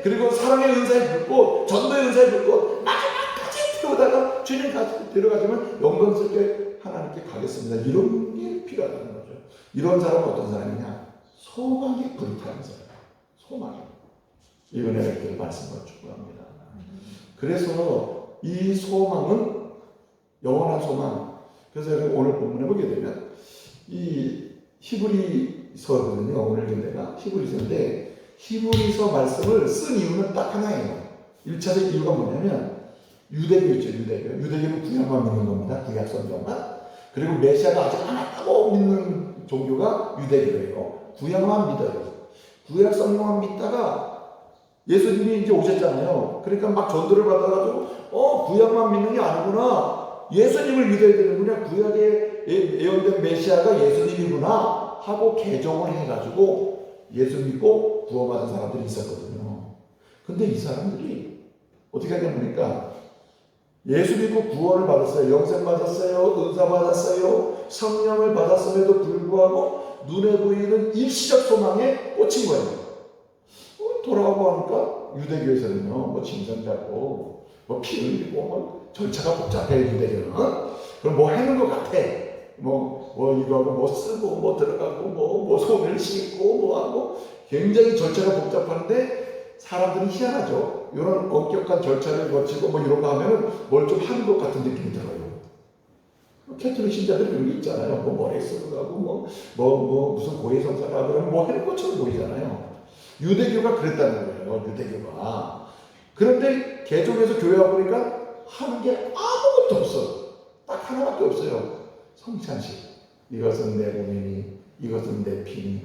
그리고 사랑의 은사의 불꽃, 전도의 은사의 불꽃 마지막까지 태우다가 주님 데려가시면 영광스럽게 하나님께 가겠습니다. 이런 게 필요하다는 거죠. 이런 사람은 어떤 사람이냐? 소망이 불타는 사람. 소망이. 이번에 이렇게 말씀을 축복합니다. 그래서 이 소망은 영원한 소망. 그래서 오늘 본문에 보게 되면 이 히브리서거든요. 오늘 견대가 히브리서인데 히브리서 말씀을 쓴 이유는 딱 하나예요. 1차적 이유가 뭐냐면 유대교 있죠. 유대교는 구약만 믿는 겁니다. 구약 성경만. 그리고 메시아가 아직 안 왔다고 믿는 종교가 유대교예요. 구약만 믿어요. 구약 성경만 믿다가 예수님이 이제 오셨잖아요. 그러니까 막 전도를 받아가지고 구약만 믿는 게 아니구나. 예수님을 믿어야 되는구나. 구약에 예언된 메시아가 예수님이구나 하고 개종을 해가지고 예수 믿고 구원받은 사람들이 있었거든요. 근데 이 사람들이 어떻게 하냐니까 예수 믿고 구원을 받았어요. 영생 받았어요. 은사 받았어요. 성령을 받았음에도 불구하고 눈에 보이는 일시적 소망에 꽂힌 거예요. 돌아오고 하니까 유대교에서는요, 뭐 짐승 잡고, 뭐 피 흘리고, 절차가 복잡해, 유대교는. 그럼 뭐 하는 것 같아. 이거 하고, 쓰고, 들어가고, 손을 씻고, 하고, 굉장히 절차가 복잡한데, 사람들이 희한하죠. 이런 엄격한 절차를 거치고, 이런 거 하면은 뭘 좀 하는 것 같은 느낌이 들어요. 캐톨릭 신자들이 그런 게 있잖아요. 머리 쓰고 가고, 무슨 고해성사가 그러면 하는 것처럼 보이잖아요. 유대교가 그랬다는 거예요. 유대교가. 그런데 개종해서 교회 와보니까 하는 게 아무것도 없어. 딱 하나밖에 없어요. 성찬식. 이것은 내 몸이니 이것은 내 피니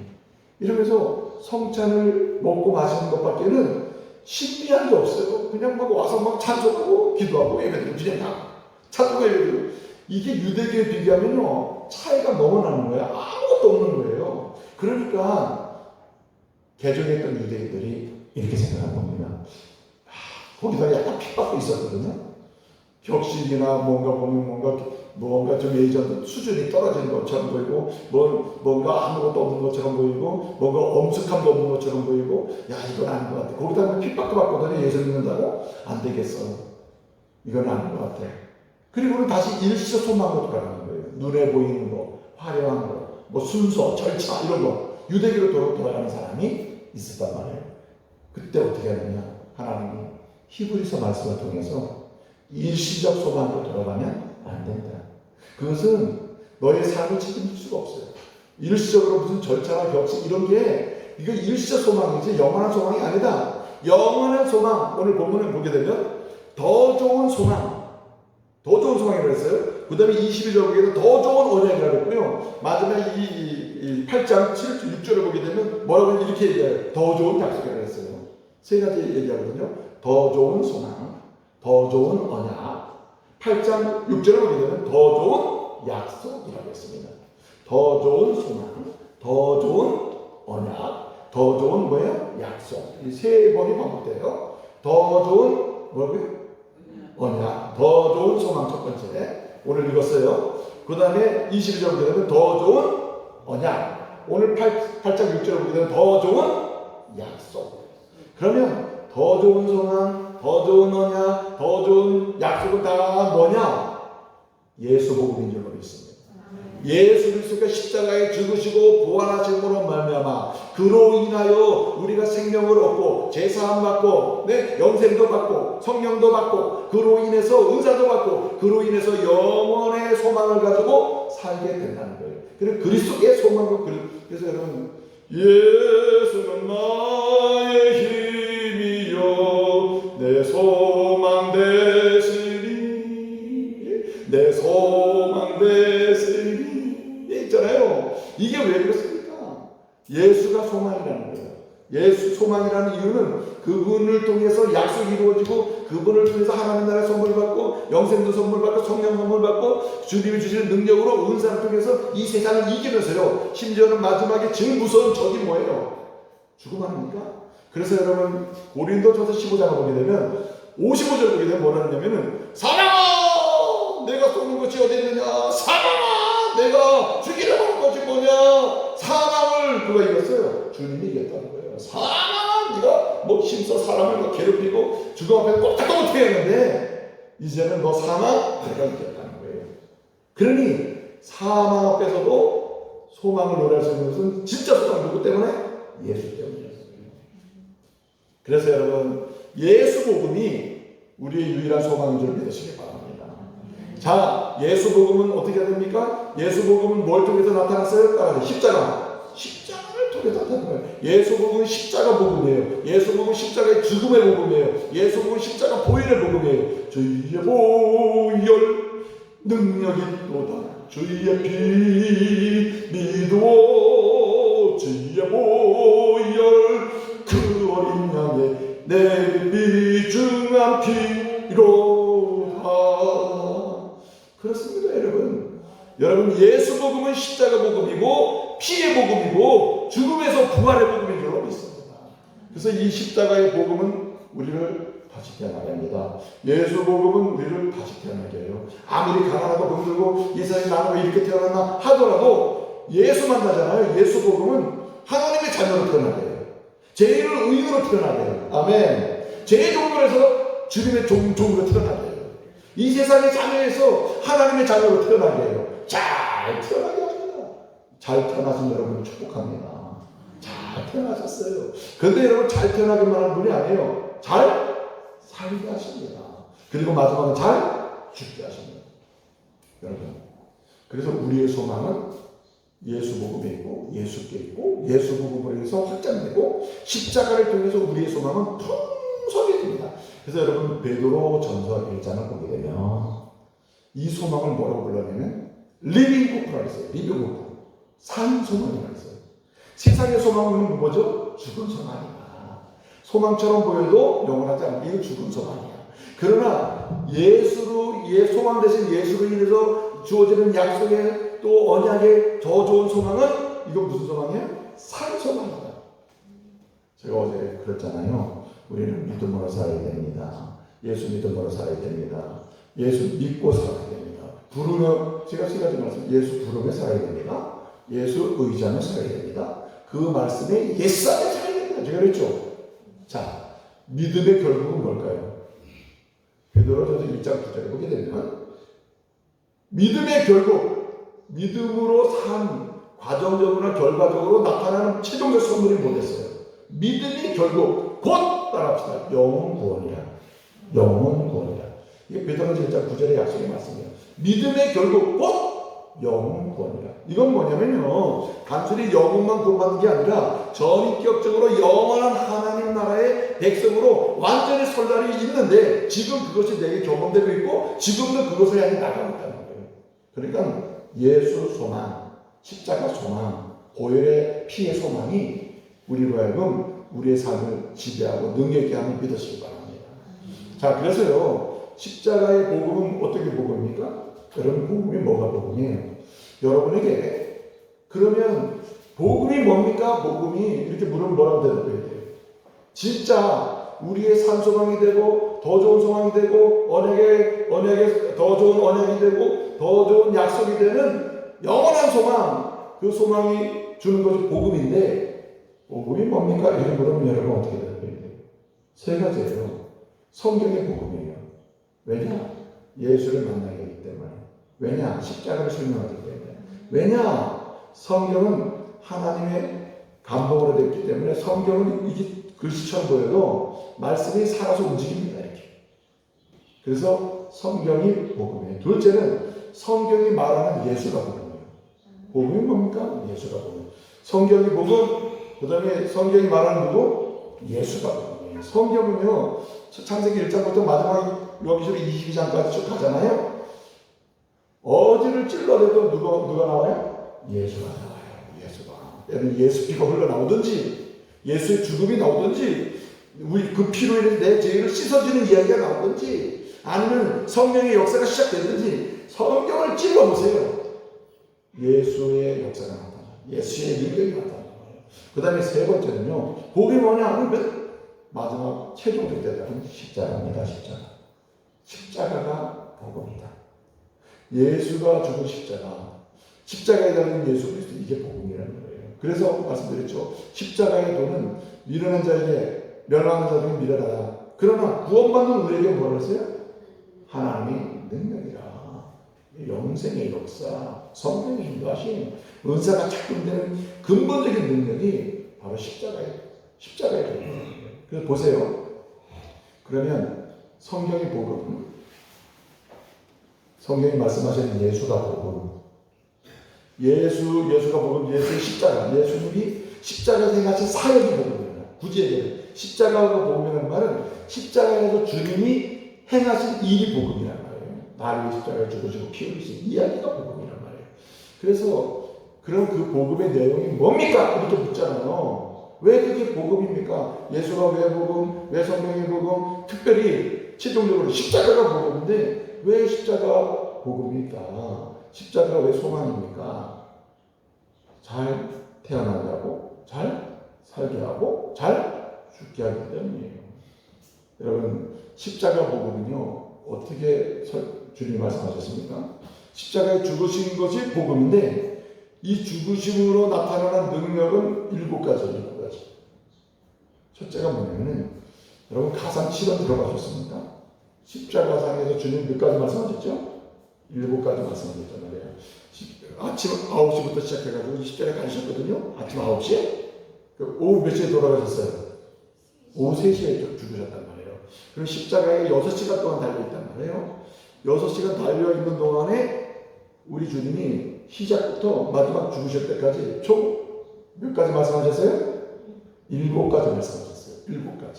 이러면서 성찬을 먹고 마시는 것밖에는 신비한 게 없어요. 그냥 와서 찬송하고 기도하고 예배드리고 그냥 다 찬송하고 예배드리고 이게 유대교에 비교하면요 차이가 너무 나는 거예요. 아무것도 없는 거예요. 그러니까 개종했던 유대인들이 이렇게 생각한 겁니다. 거기다가 약간 핍박도 있었거든요. 격식이나 뭔가 좀 예전 수준이 떨어지는 것처럼 보이고, 뭔가 아무것도 없는 것처럼 보이고, 뭔가 엄숙함도 없는 것처럼 보이고, 이건 아닌 것 같아. 거기다가 핍박도 받거든요. 예수 믿는다고? 안 되겠어. 이건 아닌 것 같아. 그리고는 다시 일시적 소망으로 돌아가는 거예요. 눈에 보이는 거, 화려한 거, 순서, 절차, 이런 거. 유대교로 돌아가는 사람이 있었단 말이에요. 그때 어떻게 하느냐? 하나님이 히브리서 말씀을 통해서 일시적 소망으로 돌아가면 안 된다. 그것은 너의 삶을 책임질 수가 없어요. 일시적으로 무슨 절차나 격식 이런 게 이거 일시적 소망이지 영원한 소망이 아니다. 영원한 소망, 오늘 본문을 보게 되면 더 좋은 소망, 더 좋은 소망이라고 했어요. 그 다음에 22절 보게 되면 더 좋은 언약이라고 했고요. 마지막 이 8장 7, 6절을 보게 되면 뭐라고 이렇게 얘기해요. 더 좋은 약속이라고 했어요. 세 가지 얘기하거든요. 더 좋은 소망, 더 좋은 언약. 8장 6절을 보게 되면 더 좋은 약속이라고 했습니다. 더 좋은 소망, 더 좋은 언약, 더 좋은 뭐예요? 약속. 이 세 번이 반복돼요. 더 좋은 뭐라고요? 언약. 더 좋은 소망 첫 번째. 오늘 읽었어요. 그 다음에 22절 보게 되면 더 좋은 언약. 오늘 8장 6절 보게 되면 더 좋은 약속. 그러면 더 좋은 소망, 더 좋은 언약, 더 좋은 약속은 다 뭐냐? 예수 복음인 줄로 믿습니다. 예수 그리스도가 십자가에 죽으시고 부활하심으로 말미암아 그로 인하여 우리가 생명을 얻고 제사함 받고 영생도 받고 성령도 받고 그로 인해서 은사도 받고 그로 인해서 영원의 소망을 가지고 살게 된다는 거예요. 그리고 그리스도의 소망과 그래서 여러분 예수는 나의 힘이요 내 소망 되시니 내 소망 되시니 있잖아요. 이게 왜 그렇습니까? 예수가 소망이라는 거예요. 예수 소망이라는 이유는 그분을 통해서 약속이 이루어지고 그분을 통해서 하나님 나라의 선물 받고 영생도 선물 받고 성령 선물 받고 주님이 주시는 능력으로 은사를 통해서 이 세상을 이기면서요. 심지어는 마지막에 제일 무서운 적이 뭐예요? 죽음 아닙니까? 그래서 여러분 고린도전서 15장을 보게 되면 55절 보게 되면 뭐라 하냐면은 사랑아 내가 쏘는 것이 어디 있느냐 사랑아 내가 죽이려고 하는 것이 뭐냐 사망을 누가 이겼어요? 주님이 이겼다는 거예요. 사망은 네가 뭐 힘써 사람을 괴롭히고 죽음 앞에 꼼짝도 못해 했는데 이제는 너 사망 내가 이겼다는 거예요. 그러니 사망 앞에서도 소망을 노래할 수 있는 것은 진짜 소망 누구 때문에? 예수 때문이었어요. 그래서 여러분 예수 복음이 우리의 유일한 소망인 줄 믿으시기 바랍니다. 자, 예수 복음은 어떻게 됩니까? 예수 복음은 뭘 통해서 나타났어요? 따라서 십자가를 통해서 나타난 거예요. 예수 복음은 십자가 복음이에요. 예수 복음은 십자가의 죽음의 복음이에요. 예수 복음은 십자가 보혈의 복음이에요. 주의 보혈 능력이 있도다. 주의 피 믿어 주의 보혈 그 어린 양의 내 비중한 피로다. 그렇습니다, 여러분. 여러분 예수 복음은 십자가 복음이고 피의 복음이고 죽음에서 부활의 복음인 줄로 믿습니다. 그래서 이 십자가의 복음은 우리를 다시 태어나게 합니다. 예수 복음은 우리를 다시 태어나게 해요. 아무리 가난하고 병들고 이 세상에 나는 왜 이렇게 태어났나 하더라도 예수 만나잖아요. 예수 복음은 하나님의 자녀로 태어나게 해요. 죄인을 의인으로 태어나게 해요. 아멘. 죄의 종로에서 주님의 종으로 태어나게 해요. 이 세상의 자녀에서 하나님의 자녀로 태어나게 해요. 잘 태어나게 합니다. 잘 태어나신 여러분을 축복합니다. 잘 태어나셨어요. 그런데 여러분 잘 태어나기만 한 분이 아니에요. 잘 살게 하십니다. 그리고 마지막은 잘 죽게 하십니다. 여러분, 그래서 우리의 소망은 예수 복음에 있고 예수께 있고 예수 복음으로 해서 확장되고 십자가를 통해서 우리의 소망은 풍성해 됩니다. 그래서 여러분 베드로 전서 1장을 보게 되면 이 소망을 뭐라고 불러냐면 리빙 호프라고 했어요. 리빙 호프. 산 소망이라고 했어요. 세상의 소망은 뭐죠? 죽은 소망이다. 소망처럼 보여도 영원하지 않은 이거 죽은 소망이야. 그러나 소망 대신 예수로 인해서 주어지는 약속의 또 언약의 더 좋은 소망은 이건 무슨 소망이에요? 산 소망이다. 제가 어제 그랬잖아요. 우리는 믿음으로 살아야 됩니다. 예수 믿음으로 살아야 됩니다. 예수 믿고 살아야 됩니다. 부르며 제가 세 가지 말씀 예수 부르며 살아야 됩니다. 예수 의지하며 살아야 됩니다. 그 말씀에 예스하며 살아야 됩니다. 제가 그랬죠. 자, 믿음의 결국은 뭘까요? 베드로전서 1장 9절에 보게 되면 믿음의 결국, 믿음으로 산 과정적으로나 결과적으로 나타나는 최종적 선물이 뭐겠어요? 믿음이 결국 곧 따라합시다. 영혼 구원이야. 영혼 구원이야. 이게 베드로전서 1장 9절의 약속의 말씀이에요. 믿음의 결국 곧 영혼 구원이라. 이건 뭐냐면요, 단순히 영혼만 구원받는 게 아니라 전인격적으로 영원한 하나님 나라의 백성으로 완전히 설날이 있는데 지금 그것이 내게 경험되고 있고 지금도 그것을 향해 나가고 있다는 거예요. 그러니까 예수 소망, 십자가 소망, 보혈의 피의 소망이 우리로 하여금 우리의 삶을 지배하고 능력있게 하면 믿으시기 바랍니다. 자, 그래서요, 십자가의 복음은 어떻게 복음입니까? 여러분, 복음이 뭐가 복음이에요? 여러분에게 그러면 복음이 뭡니까? 복음이 이렇게 물으면 뭐라고 대답해야 돼요? 진짜 우리의 산 소망이 되고 더 좋은 소망이 되고 언약에 더 좋은 언약이 되고 더 좋은 약속이 되는 영원한 소망, 그 소망이 주는 것이 복음인데 복음이 뭡니까? 이렇게 물으면 여러분 어떻게 대답해야 돼요? 세 가지예요. 성경의 복음이에요. 왜냐? 예수를 만나게 하기 때문에. 왜냐? 십자가를 설명하기 때문에. 왜냐? 성경은 하나님의 감동으로 됐기 때문에 성경은 이게 글씨처럼 보여도 말씀이 살아서 움직입니다. 이렇게. 그래서 성경이 복음이에요. 둘째는 성경이 말하는 예수가 복음이에요. 복음이 뭡니까? 예수가 복음. 성경이 복음, 그 다음에 성경이 말하는 누구? 예수가 복음이에요. 성경은요, 창세기 1장부터 마지막 요한계시록 22장까지 쭉 가잖아요. 어디를 찔러대도 누가 나와요? 예수가 나와요. 예수가. 예수 피가 흘러나오든지 예수의 죽음이 나오든지 우리 그 피로 인해 내 죄를 씻어주는 이야기가 나오든지 아니면 성령의 역사가 시작되든지 성경을 찔러보세요. 예수의 역사가 나타나요. 예수의 능력이 나타나요. 그 다음에 세 번째는요, 복이 뭐냐 하면 마지막 최종적 대답은 십자가입니다. 십자가가 복음이다. 예수가 죽은 십자가에 달린 예수 그리스도, 이게 복음이라는 거예요. 그래서 말씀드렸죠. 십자가의 도는 미련한 자에게, 멸망하는 자에게 미련하다. 그러나 구원받는 우리에게 뭐라 했어요? 하나님의 능력이라. 영생의 역사, 성령의 인도하심, 은사가 작동되는 근본적인 능력이 바로 십자가에 있는 거예요. 그래서 보세요. 그러면 성경의 복음, 성경이 말씀하시는 예수가 복음, 예수가 복음, 예수의 십자가, 예수님이 십자가에서 행하신 사역이 복음입니다. 굳이 얘기해요. 십자가가 복음이라는 말은 십자가에서 주님이 행하신 일이 복음이란 말이에요. 나를 위해 십자가에 죽으시고 피 흘리신 이야기가 복음이란 말이에요. 그래서 그럼 그 복음의 내용이 뭡니까? 이렇게 묻잖아요. 왜 그게 복음입니까? 예수가 왜 복음, 왜 성경이 복음, 특별히 최종적으로 십자가가 복음인데 왜 십자가 복음입니까? 십자가가 왜 소망입니까? 잘 태어나려고, 잘 살게 하고, 잘 죽게 하기 때문이에요. 여러분, 십자가 복음은요, 어떻게 주님이 말씀하셨습니까? 십자가에 죽으신 것이 복음인데 이 죽으심으로 나타나는 능력은 7가지. 첫째가 뭐냐면은, 여러분 가상 7원 들어가셨습니까? 십자가상에서 주님 몇 가지 말씀하셨죠? 7가지 말씀하셨단 말이에요. 아침 9시부터 시작해가지고 십자가에 가셨거든요. 아침 9시에. 오후 몇 시에 돌아가셨어요? 오후 3시에 죽으셨단 말이에요. 그럼 십자가에 6시간 동안 달려있단 말이에요. 6시간 달려있는 동안에 우리 주님이 시작부터 마지막 죽으실 때까지 총 몇 가지 말씀하셨어요? 7가지 말씀하셨어요. 7가지.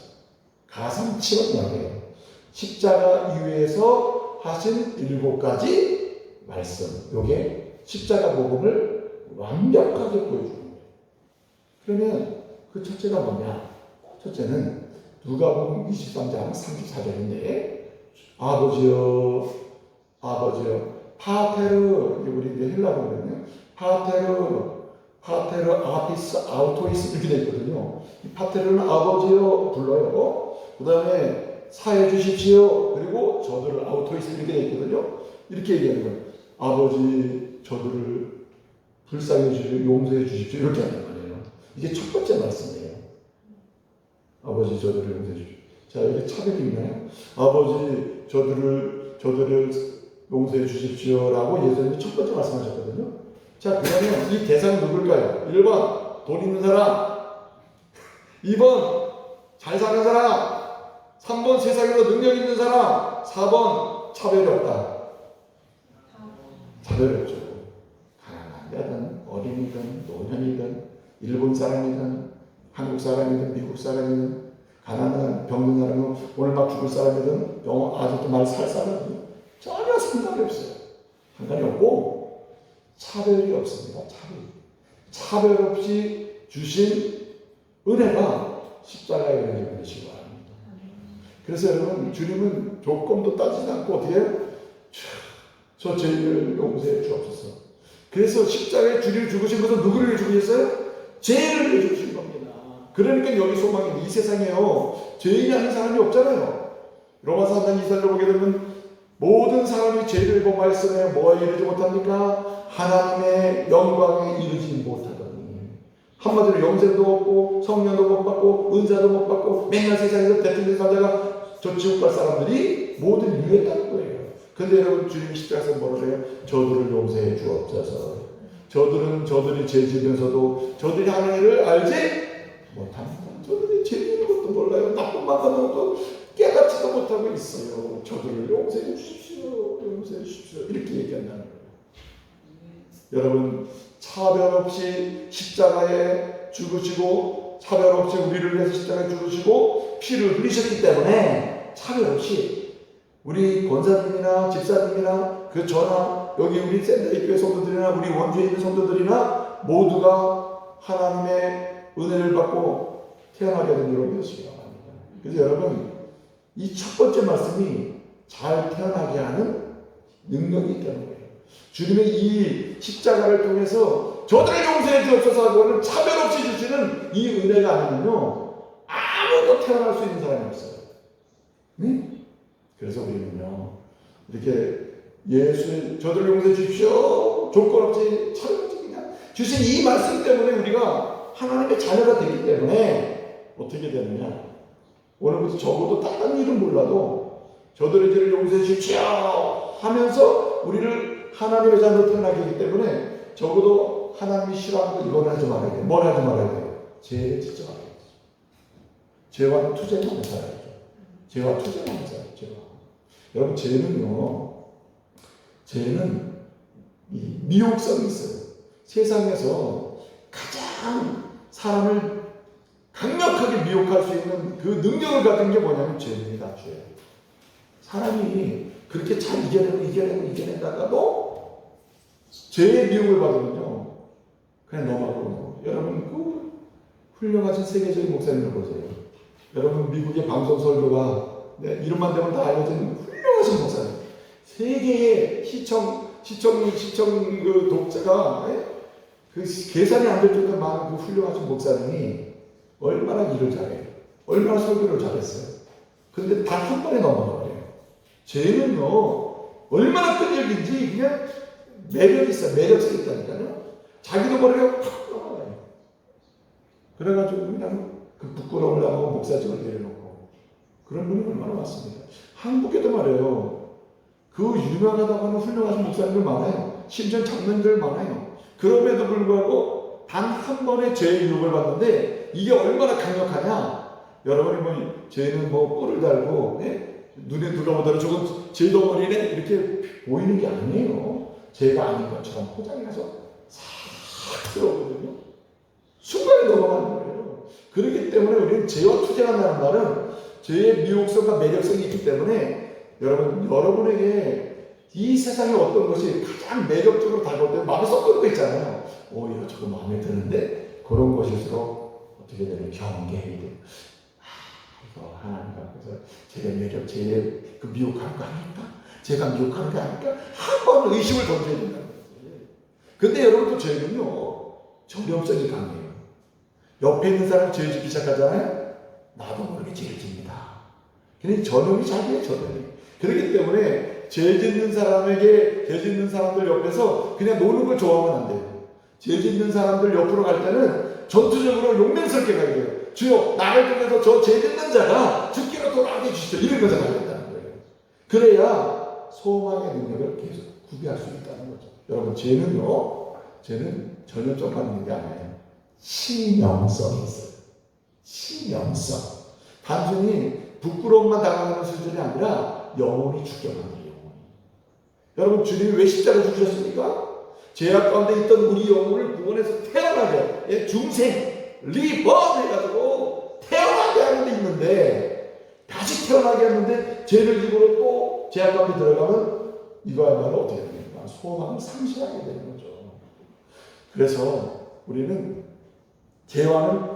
가상 7원이라고요. 십자가 이후에서 하신 7가지 말씀. 요게 십자가 복음을 완벽하게 보여주는 거예요. 그러면 그 첫째가 뭐냐? 첫째는 누가복음 23장 34절인데 아버지여 파테르, 우리 이제 헬라어로 그러면 파테르 아피스 아우토이스 이렇게 되어 있거든요. 이 파테르는 아버지여 불러요. 그 다음에 사해 주십시오. 그리고 저들을 아우토이스 이렇게 되어 있거든요. 이렇게 얘기하는 거예요. 아버지 저들을 불쌍해 주십시오. 용서해 주십시오. 이렇게 하는 거예요. 이게 첫 번째 말씀이에요. 아버지 저들을 용서해 주십시오. 자, 여기 차별이 있나요? 아버지 저들을 용서해 주십시오라고 예수님이 첫 번째 말씀하셨거든요. 자, 그러면 이 대상은 누굴까요? 1번 돈 있는 사람, 2번 잘 사는 사람, 3번 세상에서 능력 있는 사람, 4번 차별이 없다. 차별이 없죠. 청년이든 노년이든 일본 사람이든 한국 사람이든 미국 사람이든 가난한 병든 사람은 오늘 막 죽을 사람이든 영어 아직도 말 살 사람이든 전혀 상관이 없어요. 상관이 없고 차별이 없습니다. 차별 없이 주신 은혜가 십자가의 은혜를 주시기 바랍니다. 그래서 여러분 주님은 조건도 따지지 않고 어떻게 해요? 저 죄를 용서해 주옵소서. 그래서 십자가에 주님을 죽으신 것은 누구를 위해 죽으셨어요? 죄를 위해 죽으신 겁니다. 그러니까 여기 소망이 이 세상에요 죄인이 아닌 사람이 없잖아요. 로마서 3장 2절을 보게 되면 모든 사람이 죄를 범하였으며 뭐에 이르지 못합니까? 하나님의 영광에 이르지 못하더니. 한마디로 영생도 없고 성령도 못 받고 은사도 못 받고 맨날 세상에서 대통령 사자가 저 지옥 갈 사람들이 모두 유했다는 거예요. 근데 여러분 주님이 십자가에서 뭐라고 해요? 저들을 용서해 주옵소서. 저들이 죄 지으면서도 저들이 하는 일을 알지 못합니다. 저들이 죄 지는 것도 몰라요. 나쁜 말 하는 것도 깨닫지도 못하고 있어요. 저들을 용서해 주십시오. 용서해 주십시오. 이렇게 얘기한다는 거예요. 여러분 차별 없이 십자가에 죽으시고 차별 없이 우리를 위해서 십자가에 죽으시고 피를 흘리셨기 때문에 차별 없이 우리 권사님이나 집사님이나 그 저나 여기 우리 샌드위치 성도들이나 우리 원주에 있는 성도들이나 모두가 하나님의 은혜를 받고 태어나게 된 여러분 되시기 바랍니다. 그래서 여러분 이 첫 번째 말씀이 잘 태어나게 하는 능력이 있다는 거예요. 주님의 이 십자가를 통해서 저들을 용서해 주옵소서 하고는 차별 없이 주시는 이 은혜가 아니면요 아무도 태어날 수 있는 사람이 없어요. 네? 그래서 우리는요 이렇게 예수 저들을 용서해 주십시오 조건 없이 차별 없이 그냥 주신 이 말씀 때문에 우리가 하나님의 자녀가 되기 때문에 어떻게 되느냐 오늘부터 적어도 다른 일은 몰라도 저들의 죄를 용서해 주십시오 하면서 우리를 하나님의 자녀로 태어나게 하기 때문에 적어도 하나님이 싫어하는 거 이건 하지 말아야 돼요. 뭘 하지 말아야 돼요? 죄를 짓지 말아야 돼요. 죄와 투쟁하는 살아야죠. 죄와 투쟁하는 살아야죠. 죄와. 여러분 죄는 이 미혹성이 있어요. 세상에서 가장 사람을 강력하게 미혹할 수 있는 그 능력을 가진 게 뭐냐면 죄입니다. 죄. 사람이 그렇게 잘 이겨낸다가도 죄의 미혹을 받으면요 그냥 넘어가고 여러분 그 훌륭하신 세계적인 목사님을 보세요. 여러분 미국의 방송 설교가 이름만 되면 다 알려진 훌륭하신 목사님. 세계의 시청 그 독자가 그 계산이 안 될 정도로 많은 그 훌륭하신 목사님이 얼마나 일을 잘해요. 얼마나 설교를 잘했어요. 근데 단 한 번에 넘어가요. 죄는요 얼마나 끈질긴지 그냥 매력이 있어요. 매력성이 있다니까요. 자기도 모르게 팍 넘어가요. 그래가지고 그냥 그 부끄러움을 하고 목사직을 내려놓고 그런 분이 얼마나 많습니다. 한국에도 말이에요. 그 유명하다고 하는 훌륭하신 목사님들 많아요. 심지어 장면들 많아요. 그럼에도 불구하고 단 한 번의 죄의 유혹을 받는데 이게 얼마나 강력하냐. 여러분이 뭐 죄는 뭐 뿔을 달고 눈에 누가 보더라도 저건 죄 덩어리네 이렇게 보이는 게 아니에요. 죄가 아닌 것처럼 포장해서 싹 들어오거든요. 순간에 넘어가는 거예요. 그렇기 때문에 우리는 죄와 투쟁한다는 말은 죄의 미혹성과 매력성이 있기 때문에 여러분에게 이 세상에 어떤 것이 가장 매력적으로 다가올 때 마음에 쏙 들고 있잖아요. 오히려 저거 마음에 드는데 그런 것일수록 어떻게 되면 경계해야 돼요. 이거 하나님 앞에서 제 매력, 제 그 미혹하는 거 아닐까? 제가 미혹하는 거 아닐까? 한 번 의심을 던져야 된다는 거예요. 근데 여러분 또 죄는요 전염성이 강해요. 옆에 있는 사람이 죄 짓기 시작하잖아요. 나도 모르게 죄를 집니다. 근데 전염이 자기예요, 전염이. 그렇기 때문에 죄 짓는 사람들 옆에서 그냥 노는 걸 좋아하면 안 돼요. 죄 짓는 사람들 옆으로 갈 때는 전투적으로 용맹스럽게 가야 돼요. 주여 나를 통해서 저 죄 짓는 자가 죽기로 돌아가게 해주시죠. 이런 것을 가야 된다는 거예요. 그래야 소망의 능력을 계속 구비할 수 있다는 거죠. 여러분 죄는 전염성만 있는 게 아니에요. 신령성이 있어요. 신령성. 단순히 부끄러움만 당하는 수준이 아니라 영혼이 죽게 만들어요. 여러분 주님이 왜 십자가를 죽으셨습니까? 죄악 가운데 있던 우리 영혼을 구원해서 태어나게, 중생, 리번 해가지고 태어나게 하는 데 있는데, 다시 태어나게 하는데 죄를 지고 또 죄악 가운데 들어가면 이거야말로 어떻게 됩니까? 소망을 상실하게 되는 거죠. 그래서 우리는 죄와는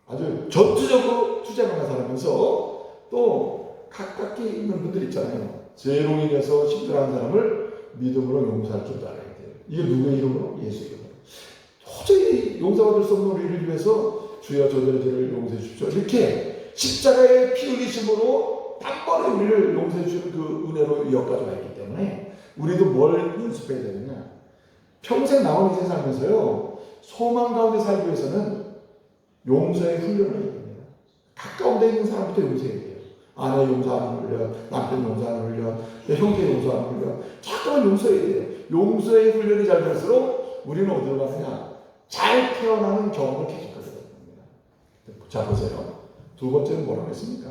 아주 전투적으로 투쟁하며 살면서 또 가깝게 있는 분들 있잖아요. 죄로 인해서 힘들어하는 사람을 믿음으로 용서할 줄 알아야 돼요. 이게 누구의 이름으로? 예수 이름으로. 도저히 용서받을 수 없는 우리를 위해서 주여 저들의 죄를 용서해 주십시오. 이렇게 십자가의 피 흘리심으로 단번에 우리를 용서해 주시는 그 은혜로 이어가지고 있기 때문에 우리도 뭘 연습해야 되느냐? 평생 나온 인생 살면서요, 소망 가운데 살기 위해서는 용서의 훈련을 해야 됩니다. 가까운 데 있는 사람부터 용서해야 돼요. 아내 용서하는 훈련, 남편 용서하는 훈련, 형제 용서하는 훈련, 자꾸만 용서해야 돼요. 용서의 훈련이 잘 될수록 우리는 어디로 가느냐? 잘 태어나는 경험을 계속하게 됩니다. 자, 보세요. 두 번째는 뭐라고 했습니까?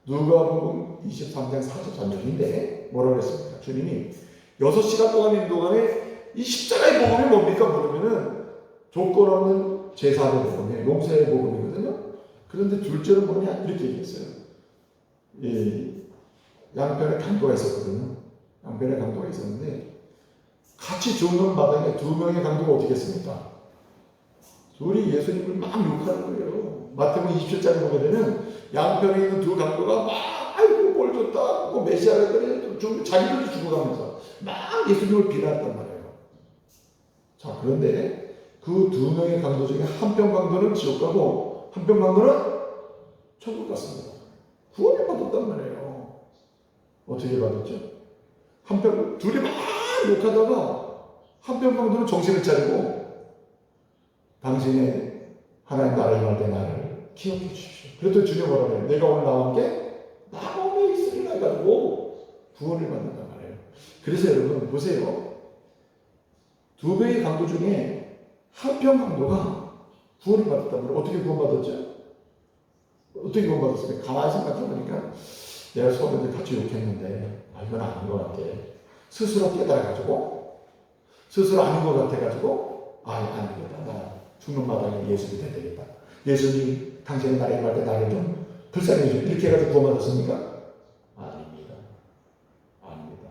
누가복음 23장 43절인데 뭐라고 했습니까? 주님이 6시간 동안 인도간에 이 십자가의 복음이 뭡니까? 물으면은 조건 없는 제사의 복음이에요. 용서의 복음이거든요. 그런데 둘째는 뭐냐? 이렇게 얘기했어요. 양편에 강도가 있었거든요. 양편에 강도가 있었는데 같이 죽는 마당에 두 명의 강도가 어떻게 했습니까? 둘이 예수님을 막 욕하는 거예요. 마태복음 20절짜리 보게 되면 양편에 있는 두 강도가 막 아이고 뭘 줬다, 뭐 메시아를 그래, 자기들도 죽어가면서 막 예수님을 비난했단 말이에요. 자, 그런데 그 두 명의 강도 중에 한 편 강도는 지옥 가고 한 편 강도는 천국 갔습니다. 구원을 받았단 말이에요. 어떻게 받았죠? 한 편, 둘이 막 욕하다가 한 편 강도는 정신을 차리고 당신의 하나님 나라를 갈 때 나를 기억해 주십시오. 그랬더니 주님 뭐라고 해요? 내가 오늘 나온 게 마음에 있으리라 해가지고 구원을 받는단 말이에요. 그래서 여러분 보세요. 두 배의 강도 중에 한 편 강도가 구원을 받았단 말이에요. 어떻게 구원받았죠? 어떻게 구원받았습니까? 가만히 생각해보니까 내가 처음에 같이 욕했는데 이건 아닌 것 같아. 스스로 깨달아가지고 스스로 아닌 것 같아가지고 아닙니다. 나 죽는 마당에 예수님 돼야 되겠다. 예수님 당신의 나라에 갈 때 나를 좀 불쌍해 주십시오. 이렇게 해가지고 구원받았습니까? 아닙니다.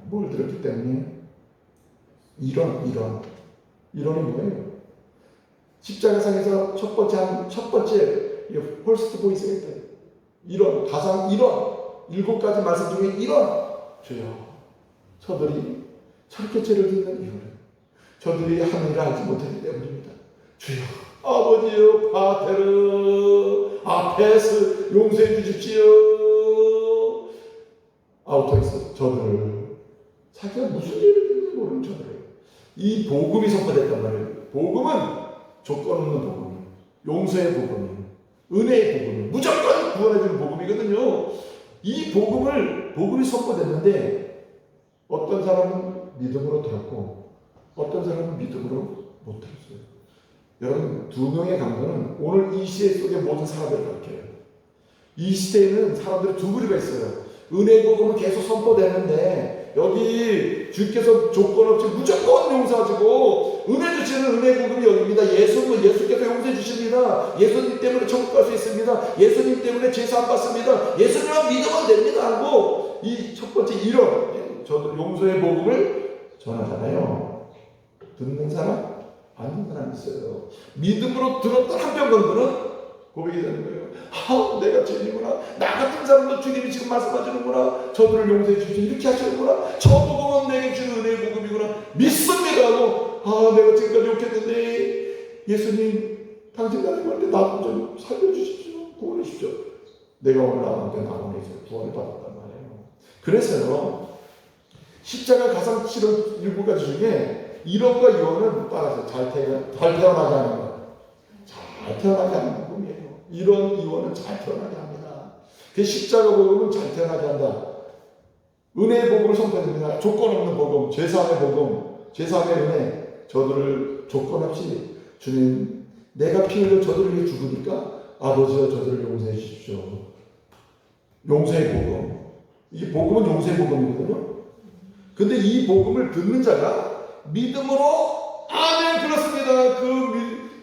뭘 들었기 때문에 이론이 뭐예요? 십자가상에서 첫 번째 홀스트 보이스가 있어요. 이론, 가상 이론, 7가지 말씀 중에 이론. 주여, 저들이 저렇게 죄를 짓는 이유는 저들이 하는 일을 알지 못했기 때문입니다. 주여, 아버지여, 파테르, 아페스, 용서해 주십시오. 아우토에서 저들을 자기가 무슨 일을 했는지 모르는 저들을 이 복음이 선포됐단 말이에요. 복음은 조건 없는 복음, 용서의 복음, 은혜의 복음, 무조건 구원해주는 복음이거든요. 이 복음이 선포됐는데 어떤 사람은 믿음으로 들었고 어떤 사람은 믿음으로 못 들었어요. 여러분, 두 명의 강도는 오늘 이 시대 속의 모든 사람들을 가르쳐요. 이 시대에는 사람들이 두 부류가 있어요. 은혜의 복음은 계속 선포되는데 여기 주께서 조건 없이 무조건 용서하시고 은혜 주시는 은혜의 복음이 여기입니다. 예수께서 용서해 주십니다. 예수님 때문에 천국 갈 수 있습니다. 예수님 때문에 제사 안 받습니다. 예수님만 믿으면 됩니다 하고 이 첫 번째 저도 용서의 복음을 전하잖아요. 듣는 사람, 안 듣는 사람 있어요. 믿음으로 들었던 한편 정도는 고백이 되는 거예요. 내가 죄인이구나. 나 같은 사람도 주님이 지금 말씀하시는구나. 저들을 용서해 주시고 이렇게 하시는구나. 저 복음은 내게 주는 은혜의 복음이구나. 믿습니다 하고 내가 지금까지 욕했는데 예수님 당신 나라에 갈 때 나 좀 살려주십시오. 구원해 주십시오. 내가 오늘 나한테 나오는 구원을 받았단 말이에요. 그래서요, 십자가 가장 싫은 7가지 중에 1원과 2원은 따라서 잘 태어나게 하는 거예요. 잘 태어나게 하는 복음이에요. 1원, 2원은 잘 태어나게 합니다. 그 십자가 복음은 잘 태어나게 한다. 은혜의 복음을 선포합니다. 조건 없는 복음, 제사함의 복음, 제사함의 은혜. 저들을 조건 없이 주님, 내가 피 흘려 저들을 위해 죽으니까 아버지여 저들을 용서해 주십시오. 용서의 복음. 이 복음은 용서의 복음이거든요. 근데 이 복음을 듣는 자가 믿음으로 아멘, 그렇습니다.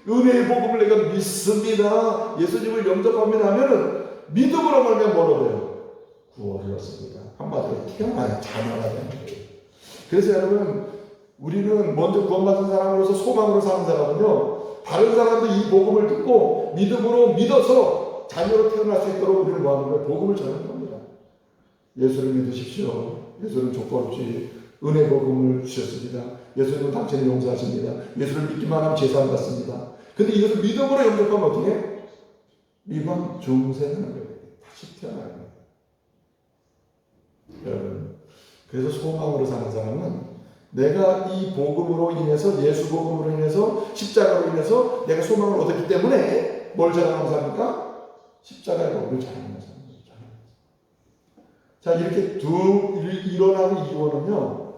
은혜의 복음을 내가 믿습니다. 예수님을 영접합니다 하면은 믿음으로 말면 뭐로 돼요? 구원을 얻습니다. 한마디로 태어나야 자녀가 되는 거예요. 그래서 여러분, 우리는 먼저 구원받은 사람으로서 소망으로 사는 사람은요, 다른 사람도 이 복음을 듣고 믿음으로 믿어서 자녀로 태어날 수 있도록 우리를 뭐 하는 거예요? 복음을 전하는 겁니다. 예수를 믿으십시오. 예수는 조건 없이 은혜 복음을 주셨습니다. 예수님은 당신을 용서하십니다. 예수를 믿기만 하면 제사함 받습니다. 근데 이것을 믿음으로 영접하면 어떻게 해? 미광 중생하는 거예요. 다시 태어나는 거예요. 여러분, 그래서 소망으로 사는 사람은 내가 이 복음으로 인해서, 예수 복음으로 인해서, 십자가로 인해서 내가 소망을 얻었기 때문에 뭘 자랑하는 사람입니까? 십자가의 복음을 자랑하는 사람입니다. 자, 이렇게 일어나고 이거는요,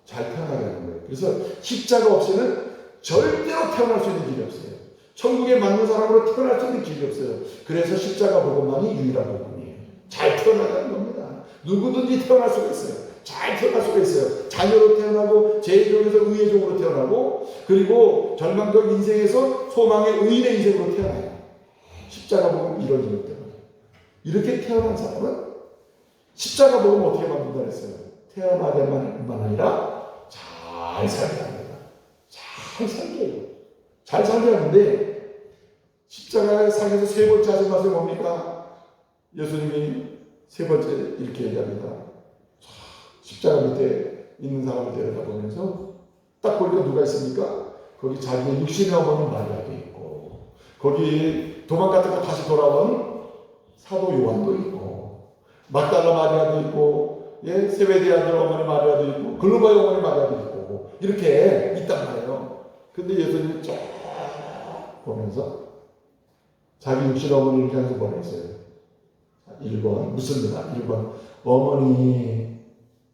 잘 태어나게 하는 거예요. 그래서 십자가 없이는 절대로 태어날 수 있는 길이 없어요. 천국에 맞는 사람으로 태어날 수 있는 길이 없어요. 그래서 십자가 복음만이 유일한 복음이에요. 잘 태어나가는 겁니다. 누구든지 태어날 수가 있어요. 잘 태어날 수가 있어요. 자녀로 태어나고, 죄족에서 의의족으로 태어나고, 그리고 절망적 인생에서 소망의 의인의 인생으로 태어나요. 십자가 복음 이루어지기 때문에. 이렇게 태어난 사람은 십자가 복음 어떻게 만든다 했어요? 태어나게만 아니라 잘 살게 합니다. 잘 살게 해요. 잘 살게 하는데, 십자가의 상에서 세 번째 하신 말씀이 뭡니까? 예수님이 세 번째 이렇게 얘기합니다. 십자가 밑에 있는 사람을 데려다보면서 딱 보니까 누가 있습니까? 거기 자기의 육신의 어머니 마리아도 있고, 거기 도망갔다가 다시 돌아온 사도 요한도 있고, 막달라 마리아도 있고, 예, 세베대 아들 어머니 마리아도 있고, 글로바의 어머니 마리아도 있고, 이렇게 있단 말이에요. 근데 예수님이 쫙 보면서 자기 육신 어머니를 향해서 뭐라 했어요? 1번 묻습니다. 1번 어머니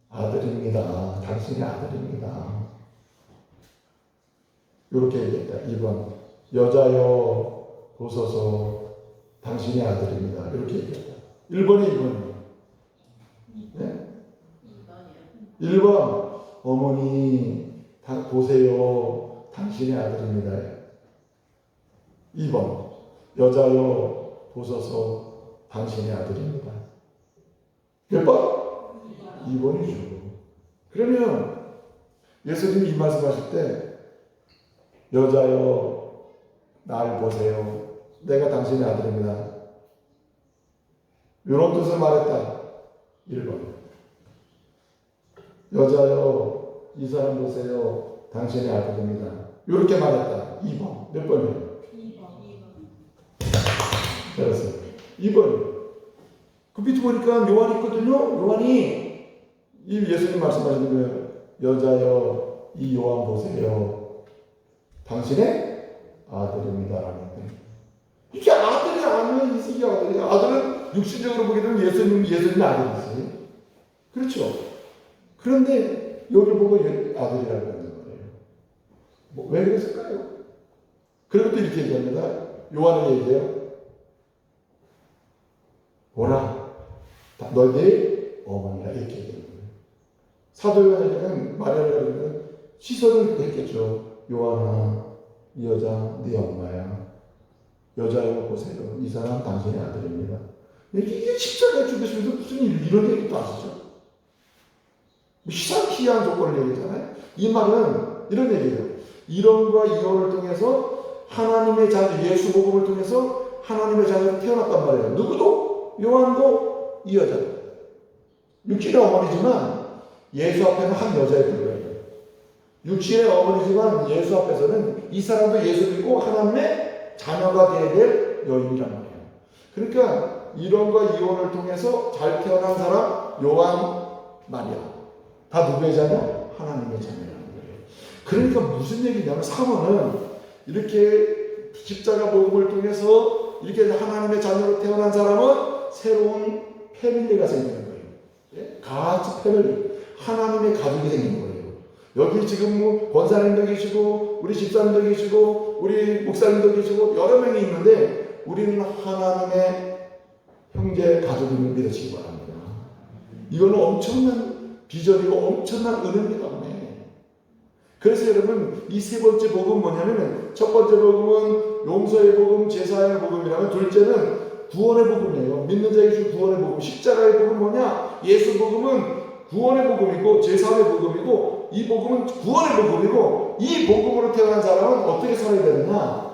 아들입니다. 당신의 아들입니다. 이렇게 얘기했다. 2번 여자여 보소서 당신의 아들입니다. 이렇게 얘기했다. 1번이 2번이에요. 네? 1번 어머니 보세요. 당신의 아들입니다. 2번 여자여 보소서 당신의 아들입니다. 몇 번? 2번이죠. 그러면 예수님이 이 말씀하실 때 여자여 날 보세요. 내가 당신의 아들입니다. 이런 뜻을 말했다. 1번 여자여 이 사람 보세요. 당신의 아들입니다. 이렇게 말했다. 2번 몇 번이에요? 2번 잘했어요. 2번 그 밑에 보니까 요한이 있거든요. 요한이 이 예수님 말씀하시는 거예요. 여자여 이 요한 보세요. 당신의 아들입니다라는 거예요. 이게 아들이 아니면 이게 아들이야. 아들은 육신적으로 보게 되면 예수님의 아들이세요. 그렇죠. 그런데 여기 보고 아들이라고 하는 거예요. 왜 그랬을까요? 그리고 또 이렇게 얘기합니다. 요한은 얘기해요. 보라, 너희의 어머니라 이렇게 얘기해요. 사도 요한에게는 마리아를 시선을 했겠죠. 요한아, 이 여자 네 엄마야. 여자여 보세요. 이 사람 당신의 아들입니다. 이게 십자가에 죽으시면서 무슨 이런 얘기도 아시죠? 희사키한 조건을 얘기하잖아요. 이 말은 이런 얘기예요. 이론과 이혼을 통해서 하나님의 자녀, 예수 복음을 통해서 하나님의 자녀로 태어났단 말이에요. 누구도? 요한도 이 여자. 육신의 어머니지만 예수 앞에는 한 여자에 불과해요. 육신의 어머니지만 예수 앞에서는 이 사람도 예수 믿고 하나님의 자녀가 되어야 될 여인이란 말이에요. 그러니까 이론과 이혼을 통해서 잘 태어난 사람 요한, 마리아 다 누구의 자녀? 하나님의 자녀라는 거예요. 그러니까 무슨 얘기냐면 사모는 이렇게 십자가 복음을 통해서 이렇게 하나님의 자녀로 태어난 사람은 새로운 패밀리가 생기는 거예요. 가치 패밀리, 하나님의 가족이 생기는 거예요. 여기 지금 뭐 권사님도 계시고 우리 집사님도 계시고 우리 목사님도 계시고 여러 명이 있는데 우리는 하나님의 형제 가족임을 믿으시기 바랍니다. 이거는 엄청난 비전이고 엄청난 은혜입니다. 그래서 여러분 이 세 번째 복음 뭐냐면 첫 번째 복음은 용서의 복음, 제사의 복음이라면 둘째는 구원의 복음이에요. 믿는 자에게 준 구원의 복음. 십자가의 복음 뭐냐? 예수 복음은 구원의 복음이고 제사의 복음이고 이 복음은 구원의 복음이고 이 복음으로 태어난 사람은 어떻게 살아야 되느냐?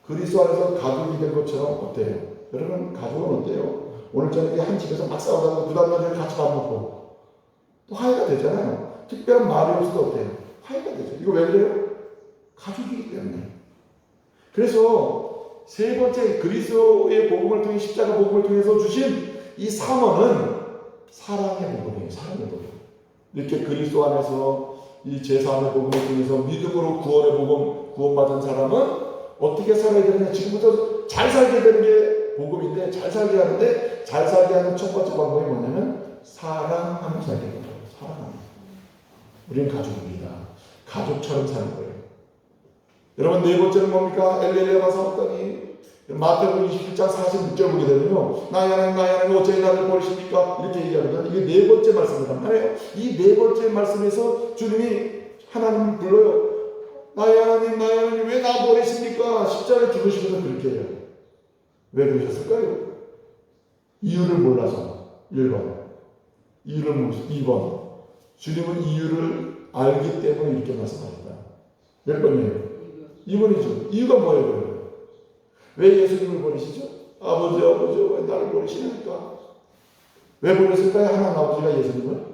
그리스도 안에서 가족이 된 것처럼 어때요? 여러분 가족은 어때요? 오늘 저녁에 한 집에서 막 싸우다가 그 다음날 같이 밥 먹고 또 화해가 되잖아요. 특별한 말이 없어도 어때요? 화해가 되죠. 이거 왜 그래요? 가족이기 때문에. 그래서 세 번째 그리스도의 복음을 통해 십자가 복음을 통해서 주신 이 삼원은 사랑의 복음이에요. 사랑의 복음. 이렇게 그리스도 안에서 이 제사의 복음을 통해서 믿음으로 구원의 복음 구원받은 사람은 어떻게 살아야 되느냐. 지금부터 잘 살게 되는 게 복음인데 잘 살게 하는데 잘 살게 하는 첫 번째 방법이 뭐냐면 사랑하며 살게 되는 거예요. 사랑하며. 우리는 가족입니다. 가족처럼 사는 거예요. 여러분 네 번째는 뭡니까? 엘레리아가 싸웠더니 마태복음 27장 46절 보게 되면요. 나의 하나님 어찌 나를 버리십니까? 이렇게 얘기하거든요. 이게 네 번째 말씀이란 말이에요. 이 네 번째 말씀에서 주님이 하나님 불러요. 나의 하나님 왜 나 버리십니까? 십자가에 죽으시면서 그렇게 해요. 왜 그러셨을까요? 이유를 몰라서 1번. 이유를 몰라서 2번. 주님은 이유를 알기 때문에 이렇게 말씀합니다. 몇 번이에요? 2번이죠. 이유가 뭐예요? 왜 예수님을 버리시죠? 아버지 왜 나를 버리시니까? 왜 버렸을까요? 하나님 아버지가 예수님을?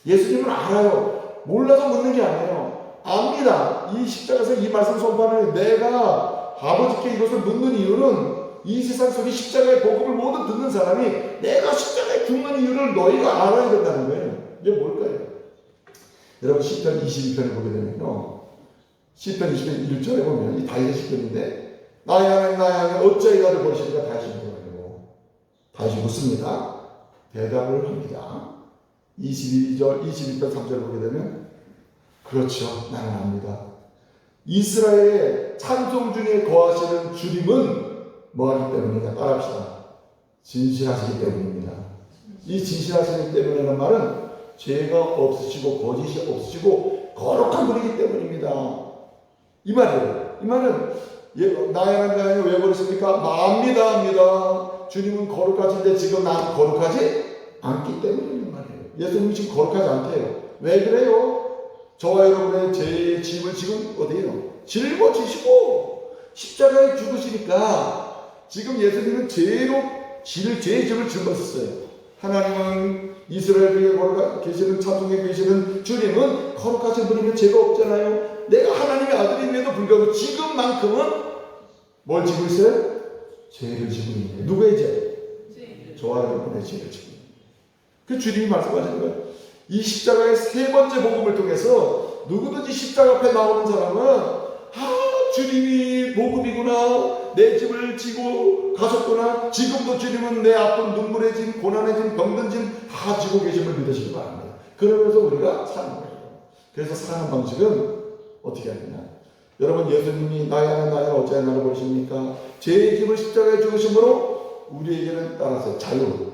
예수님은 알아요. 몰라서 묻는 게 아니에요. 압니다. 이 십자가에서 이 말씀 선포하는 내가 아버지께 이것을 묻는 이유는 이 세상 속에 십자가의 복음을 모두 듣는 사람이 내가 십자가에 죽는 이유를 너희가 알아야 된다는 거예요. 이게 뭘까요? 여러분 시편 22편을 보게 되면요. 시편 22편 1절에 보면 이 다윗의 시편인데 나의 하나님 어찌하여 나를 버리시니까 다윗이 물어요. 다윗이 묻습니다. 대답을 합니다. 22편 3절을 보게 되면 그렇죠. 나는 압니다. 이스라엘의 찬송 중에 거하시는 주님은 뭐하기 때문이냐? 따라합시다. 진실하시기 때문입니다. 이 진실하시기 때문이라는 말은 죄가 없으시고 거짓이 없으시고 거룩한 분이기 때문입니다. 이 말이에요. 이 말은 나의 하나님 왜 그러십니까? 압니다. 주님은 거룩하신데 지금 난 거룩하지 않기 때문인 말이에요. 예수님이 지금 거룩하지 않대요. 왜 그래요? 저와 여러분의 죄의 짐을 지금 어디에요? 짊어지시고 십자가에 죽으시니까 지금 예수님은 죄의 짐을 짊어졌어요. 하나님은 이스라엘 중에 거룩하 계시는 찬송에 계시는 주님은 거룩하신 분이면 죄가 없잖아요. 내가 하나님의 아들임에도 불구하고 지금만큼은 뭘 지고 있어요? 죄를 지고 있는. 누구의 죄? 저와 여러분의 죄를 지고 있는. 그 주님이 말씀하시는 거예요. 이 십자가의 세 번째 복음을 통해서 누구든지 십자가 앞에 나오는 사람은 주님이 복음이구나. 내 짐을 지고 가셨구나. 지금도 주님은 내 아픈 눈물의 짐, 고난의 짐, 병든 짐 다 지고 계심을 믿으시기 바랍니다. 그러면서 우리가 사는 거예요. 그래서 사는 방식은 어떻게 하느냐. 여러분 예수님이 나의 하나님 어찌하여 나를 버리십니까? 죄의 짐을 십자가에 죽으심으로 우리에게는 따라서 자유.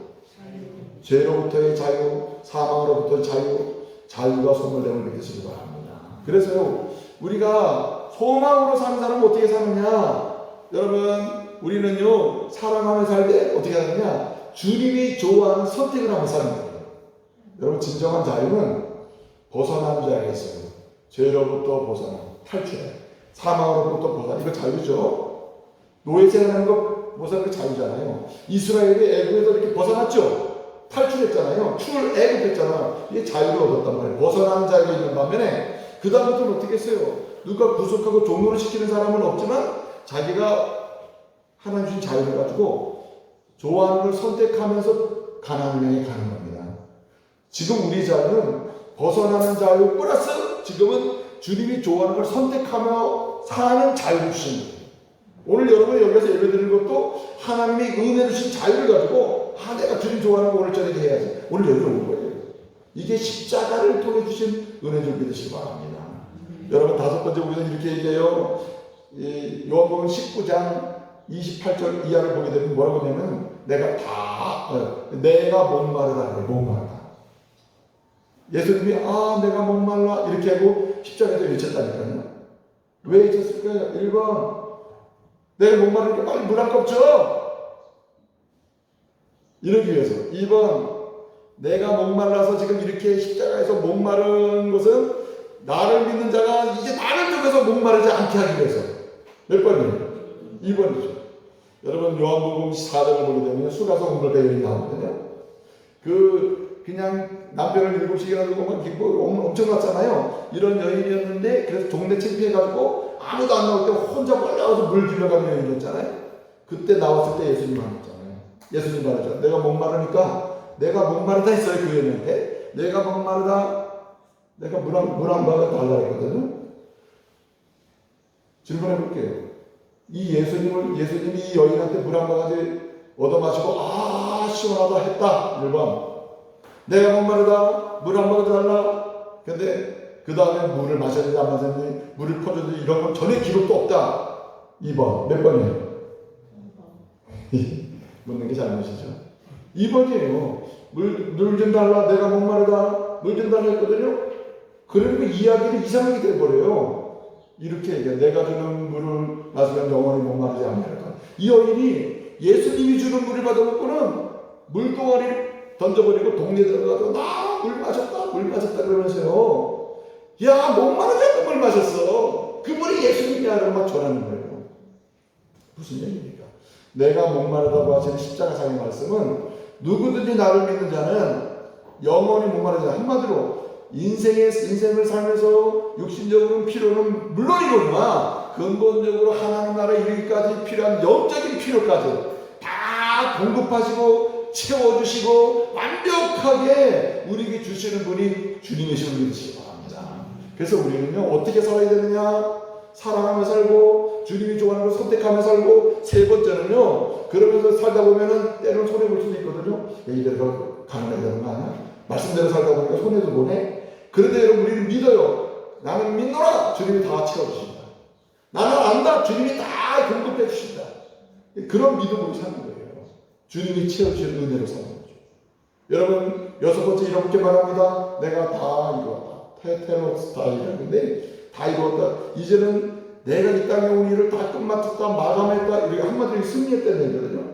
죄로부터의 자유, 사망으로부터의 자유가 선물됨을 믿으시기 바랍니다. 그래서요, 우리가 소망으로 사는 사람은 어떻게 사느냐? 여러분, 우리는요, 사랑하며 살 때 어떻게 하느냐? 주님이 좋아하는 선택을 하며 사는 거예요. 여러분, 진정한 자유는 벗어나는 자유가 있어요. 죄로부터 벗어나, 탈출해. 사망으로부터 벗어나. 이거 자유죠? 노예 생활하는 거 벗어나는 게 자유잖아요. 이스라엘이 애굽에서 이렇게 벗어났죠? 탈출했잖아요. 애굽했잖아. 이게 자유를 얻었단 말이에요. 벗어나는 자유가 있는 반면에 그 다음부터는 어떻게 했어요? 누가 구속하고 종로를 시키는 사람은 없지만 자기가 하나님 주신 자유를 가지고 좋아하는 걸 선택하면서 가나안을 향해 가는 겁니다. 지금 우리 자유는 벗어나는 자유 플러스 지금은 주님이 좋아하는 걸 선택하며 사는 자유를 주신 거예요. 오늘 여러분 여기서 예배드리는 것도 하나님이 은혜 주신 자유를 가지고 내가 주님 좋아하는 거 오늘 저녁에 해야지. 오늘 여기로 온 거예요. 이게 십자가를 통해 주신 은혜 좀 믿으시기 바랍니다. 여러분 다섯 번째 보면 이렇게 얘기해요. 요한복음 19장 28절 이하를 보게 되면 뭐라고 하냐면 내가 목마르다. 목마르다. 예수님이 내가 목말라 이렇게 하고 십자가에서 외쳤다니까요. 왜 외쳤을까요? 1번, 내가 목마르니까 빨리 물 한 컵 줘! 이러기 위해서. 2번, 내가 목말라서 지금 이렇게 십자가에서 목마른 것은 나를 믿는 자가 이제 나를 통해서 목마르지 않게 하기 위해서. 몇 번이에요? 2번이죠. 여러분 요한복음 4장을 보게 되면 수가서 공돌배 여인이 나오거든요. 그냥 남편을 7시간 두고 막 기쁘고 엄청났잖아요. 이런 여인이었는데 그래서 동네 창피해가지고 아무도 안 나올 때 혼자 몰려와서 물 길러가는 여인이었잖아요. 그때 나왔을 때 예수님 말했잖아요. 예수님 말했잖아요. 내가 목마르니까 내가 목마르다 했어요. 그 여인한테. 내가 목마르다. 내가 물 한 방울 달라 했거든요. 질문해 볼게요. 예수님이 이 여인한테 물 한 바가지 얻어 마시고 시원하다 했다. 1번. 내가 목마르다. 물 한 바가지 달라. 근데 그 다음에 물을 마셨는지 안 마셨는지 물을 퍼줬는지 이런 건 전혀 기록도 없다. 2번. 몇 번이에요? 묻는 게 잘못이죠. 2번이에요. 물 좀 달라. 내가 목마르다. 물 좀 달라 했거든요. 그러니까 이야기를 이상하게 돼버려요. 이렇게 얘기해. 내가 주는 물을 마시면 영원히 목마르지 않는다. 이 여인이 예수님이 주는 물을 받아먹고는 물동아리를 던져버리고 동네 들어가서 나 물 마셨다 그러면서요. 야, 목마르지 않는 물 마셨어. 그 물이 예수님이야. 그러면 막 전하는 거예요. 무슨 얘기입니까? 내가 목마르다고 하시는 십자가상의 말씀은 누구든지 나를 믿는 자는 영원히 목마르지 않는다. 한마디로 인생을 살면서 육신적으로 필요는 물론이거나 근본적으로 하나님 나라에 이르기까지 필요한 영적인 필요까지 다 공급하시고 채워주시고 완벽하게 우리에게 주시는 분이 주님이시고 믿으시기 바랍니다. 그래서 우리는요 어떻게 살아야 되느냐? 사랑하며 살고 주님이 좋아하는 걸 선택하며 살고 세 번째는요 그러면서 살다 보면은 때로는 손해볼 수도 있거든요. 이대로 가능해야 되는 거 아니야? 말씀대로 살다 보니까 손해도 보네. 그런데 여러분 우리는 믿어요. 나는 믿노라. 주님이 다 채워주신다. 나는 안다. 주님이 다 공급해 주신다. 그런 믿음으로 사는 거예요. 주님이 채워주신 은혜로 사는 거죠. 여러분 6번째 이렇게 말합니다. 내가 다 이루었다. 테테로스 다 이루었는데 다 이루었다. 이제는 내가 이 땅에 온 일을 다 끝마쳤다. 마감했다. 이렇게 한마디로 승리했다는 얘기거든요.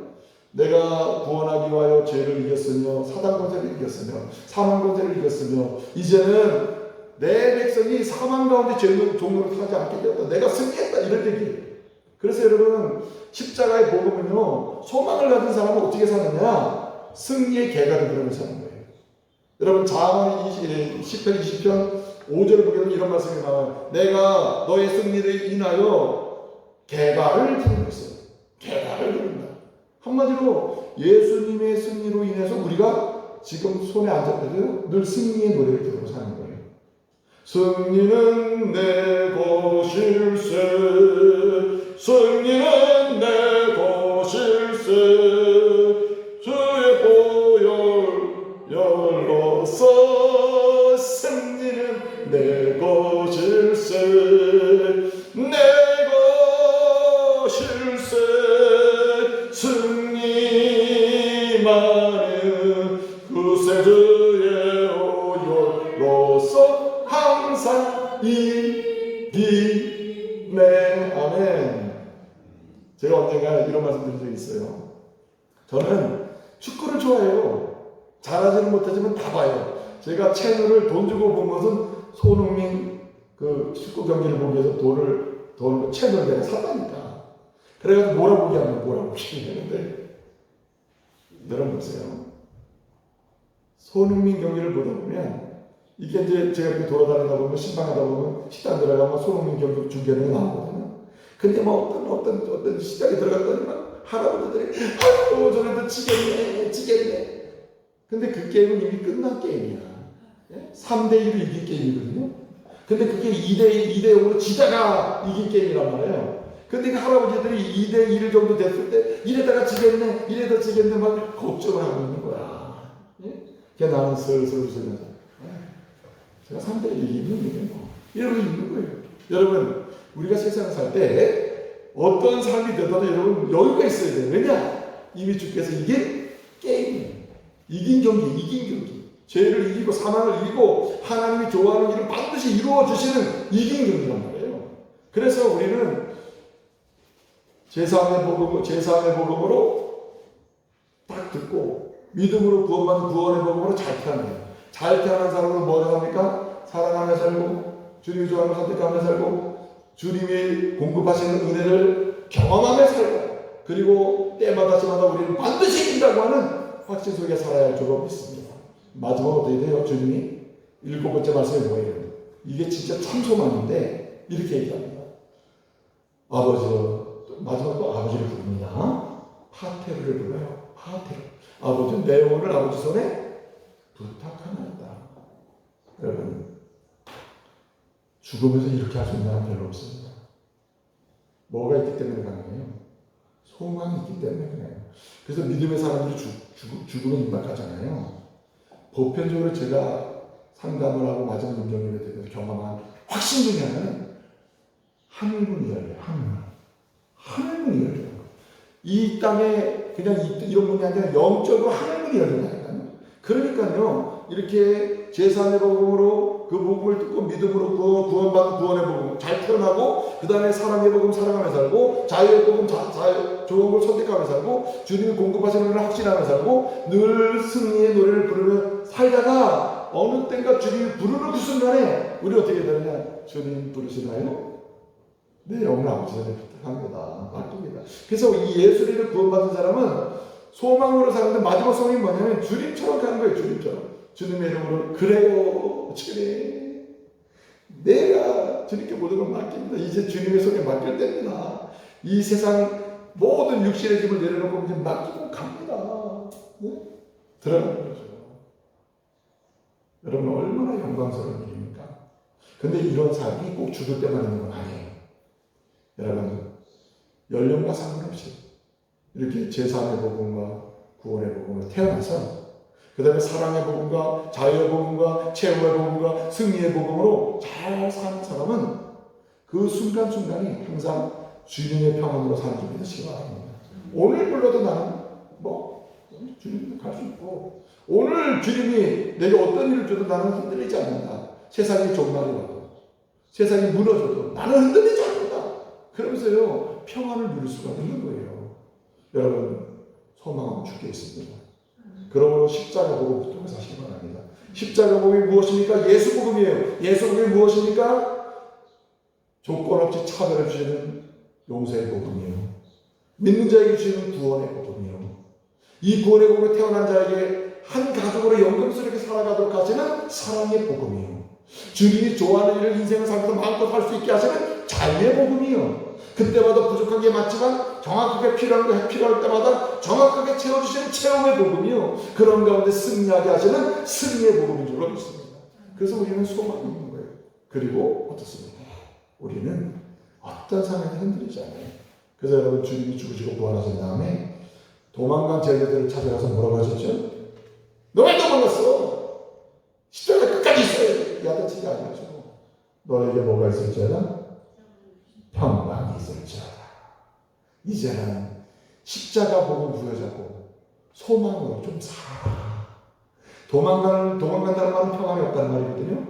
내가 구원하기 위하여 죄를 이겼으며 사단 권세를 이겼으며 사망 권세를 이겼으며 이제는 내 백성이 사망 가운데 죄의 종로를 타지 않게 되었다. 내가 승리했다. 이런 얘기예요. 그래서 여러분 십자가의 복음은요 소망을 가진 사람은 어떻게 사느냐? 승리의 개가를 그러면서 사는 거예요. 여러분 잠언 10편 20편 5절을 보게 되면 이런 말씀이 나와요. 내가 너의 승리를 인하여 개가를 부르고 있어요. 개가를 부른다. 한마디로 예수님의 승리로 인해서 우리가 지금 손에 앉았거든요. 늘 승리의 노래를 부르고 사는 거예요. 승리는 내 것일세 승리는 내 것일세 주의 보혈 열로서 승리는 내 것일세 내 것일세 승리만은 구세주의 오열로서 항상 이기네. 아멘. 제가 언젠가 이런 말씀 드린 적이 있어요. 저는 축구를 좋아해요. 잘하지는 못하지만 다 봐요. 제가 채널을 돈 주고 본 것은 손흥민 그 축구 경기를 보기 위해서 돈을 채널을 내가 샀다니까. 그래가지고 몰아보기 하면 몰아보기 하는데 여러분 보세요. 손흥민 경기를 보다 보면 이게 이제 제가 이렇게 돌아다니다 보면 신방하다 보면 식당 들어가면 손흥민 경기 중계는 나오거든요. 근데 뭐 어떤 시장에 들어갔더니 막 할아버지들이 아이고 저래도 지겠네. 근데 그 게임은 이미 끝난 게임이야. 3대1로 이긴 게임이거든요. 근데 그게 2대0으로 지다가 이긴 게임이란 말이에요. 근데 그 할아버지들이 2대1 정도 됐을 때 이래다가 지겠네 이래다 지겠네 막 걱정을 하고 있는 거야. 그래서 나는 슬슬 웃으면서 제가 3대1 이기는 게 뭐 이러고 있는 거예요. 여러분 우리가 세상을 살 때 어떤 삶이 되더라도 여러분 여유가 있어야 돼요. 왜냐? 이미 주께서 이긴 게임 이긴 경기 죄를 이기고 사망을 이기고 하나님이 좋아하는 일을 반드시 이루어 주시는 이긴경이란 말이에요. 그래서 우리는 제사함의 복음으로 딱 듣고 믿음으로 구원받는 구원의 복음으로 잘 태어나요. 잘 태어난 사람은 뭐가 합니까? 사랑하며 살고 주님이 좋아하는 걸 선택하며 살고 주님이 공급하시는 은혜를 경험하며 살고 그리고 때마다 우리는 반드시 이긴다고 하는 확신 속에 살아야 할 줄로 믿습니다. 마지막으로 어떻게 돼요? 주님이 7번째 말씀이 뭐예요? 이게 진짜 참 소망인데 이렇게 얘기합니다. 마지막 또 아버지를 부릅니다. 파테르를 불러요. 파테르. 아버지, 내 영혼을 아버지 손에 부탁하나이다. 여러분, 죽으면서 이렇게 할 수 있는 사람 별로 없습니다. 뭐가 있기 때문에 가능해요? 소망이 있기 때문에 그래요. 그래서 믿음의 사람들이 죽음을 임박하잖아요. 보편적으로 제가 상담을 하고 마지막 임종님에 대해서 경험한 확신 중에 하나는 하늘문이 열려요. 하늘문이 열려요. 이 땅에 그냥 이런 문이 아니라 영적으로 하늘문이 열린다니까요. 그러니까요, 이렇게 제3의 복음으로 그 복음을 듣고 믿음으로 구원받은 구원의 복음 잘 태어나고 그 다음에 사랑의 복음 사랑하며 살고 자유의 복음 좋은 걸 선택하며 살고 주님이 공급하시는 것을 확신하며 살고 늘 승리의 노래를 부르며 살다가 어느 때인가 주님이 부르는 그 순간에 우리 어떻게 되느냐? 주님 부르시나요? 네, 오늘 아버지한테 부탁합니다. 말뚝이다. 그래서 이 예수를 구원받은 사람은 소망으로 사는데 마지막 소망이 뭐냐면 주님처럼 가는 거예요. 주님처럼. 주님의 이름으로 그래요. 주님. 내가 주님께 모든 걸 맡깁니다. 이제 주님의 손에 맡길 때입니다. 이 세상 모든 육신의 짐을 내려놓고 이제 맡기고 갑니다. 네? 들어가는 거죠. 여러분 얼마나 영광스러운 일입니까? 근데 이런 삶이 꼭 죽을 때만 있는 건 아니에요. 여러분 연령과 상관없이 이렇게 제3의 복음과 구원의 복음을 태어나서 그 다음에 사랑의 복음과 자유의 복음과 최후의 복음과 승리의 복음으로 잘 사는 사람은 그 순간순간이 항상 주님의 평안으로 사는 줄 믿으시기 바랍니다. 오늘 불러도 나는 주님도 갈 수 있고 오늘 주님이 내게 어떤 일을 줘도 나는 흔들리지 않는다. 세상이 종말이 와도 세상이 무너져도 나는 흔들리지 않는다. 그러면서요 평안을 누릴 수가 있는 거예요. 여러분 소망은 주께 있습니다. 그러므로 십자가 복음 붙들고 사시기 바랍니다. 십자가 복음이 무엇입니까? 예수 복음이에요. 예수 복음이 무엇입니까? 조건 없이 차별해 주시는 용서의 복음이에요. 믿는 자에게 주시는 구원의 복음이에요. 이 구원의 복음에 태어난 자에게 한 가족으로 영광스럽게 살아가도록 하시는 사랑의 복음이에요. 주님이 좋아하는 일을 인생을 살면서 마음껏 할 수 있게 하시는 자유의 복음이에요. 그때마다 부족한 게 맞지만 정확하게 필요할 때마다 정확하게 채워주시는 체험의 복음이요. 그런 가운데 승리하게 하시는 승리의 복음인 줄로 믿습니다. 그래서 우리는 소망이 있는 거예요. 그리고 어떻습니까? 우리는 어떤 상황에 흔들리지 않아요. 그래서 여러분 주님이 죽으시고 부활하신 다음에 도망간 제자들을 찾아가서 뭐라고 하셨죠? 너 왜 도망갔어? 십자가 끝까지 있어요. 야단치기 아니죠. 너에게 뭐가 있을지어다? 평강이 있을지어다. 이제는 십자가 복음 부여잡고 소망으로 좀 살아. 도망간다는 말은 평안이 없다는 말이거든요.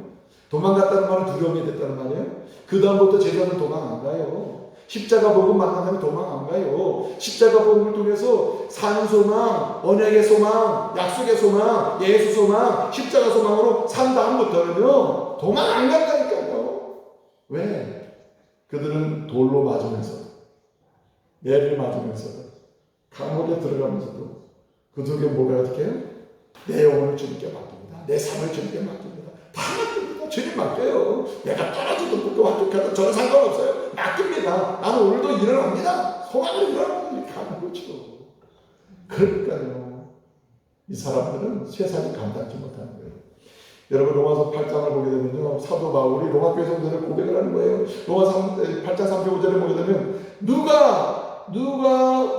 도망갔다는 말은 두려움이 됐다는 말이에요. 그 다음부터 제자는 도망 안 가요. 십자가 복음 만나면 도망 안 가요. 십자가 복음을 통해서 산 소망, 언약의 소망, 약속의 소망, 예수 소망, 십자가 소망으로 산 다음부터는요 도망 안 간다니까요. 왜? 그들은 돌로 맞으면서 매를 맞으면서 감옥에 들어가면서도 그 속에 뭐가 어떻게 해요? 내 영혼을 주님께 맡깁니다. 내 삶을 주님께 맡깁니다. 다 맡깁니다. 주님 맡겨요. 내가 떨어져도 묻고 합격해도 저는 상관없어요. 맡깁니다. 나는 오늘도 일어납니다. 소망으로 일어나고 이렇게 하는 거죠. 그러니까요. 이 사람들은 세상이 감당하지 못하는 거예요. 여러분 로마서 8장을 보게 되면요. 사도 바울이 로마 교회 성도들을 고백을 하는 거예요. 로마서 8장 35절을 보게 되면 누가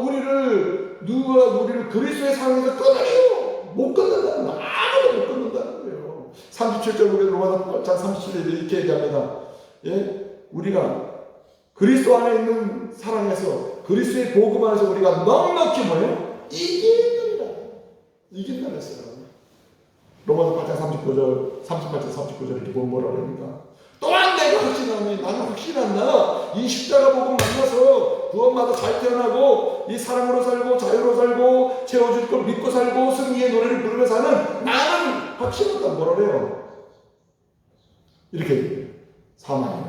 우리를 그리스도의 상에서 끊으리요? 못 끊는다는 거예요. 아무도 못 끊는다는 거예요. 37절 보게 되면 로마서 8장 37절에 이렇게 얘기합니다. 예? 우리가 그리스도 안에 있는 사랑에서 그리스도의 복음 안에서 우리가 넉넉히 뭐예요? 이긴다 그랬어요. 로마서 8장 39절, 38절, 39절 이렇게 보면 뭐라 그럽니까? 또한 내가 확신하니 나는 확신한다. 이 십자가 복음 만나서 구원받아 잘 태어나고 이 사랑으로 살고 자유로 살고 채워줄 걸 믿고 살고 승리의 노래를 부르며 사는 나는 확신한다. 뭐라 그래요? 이렇게 얘기해요. 사망이나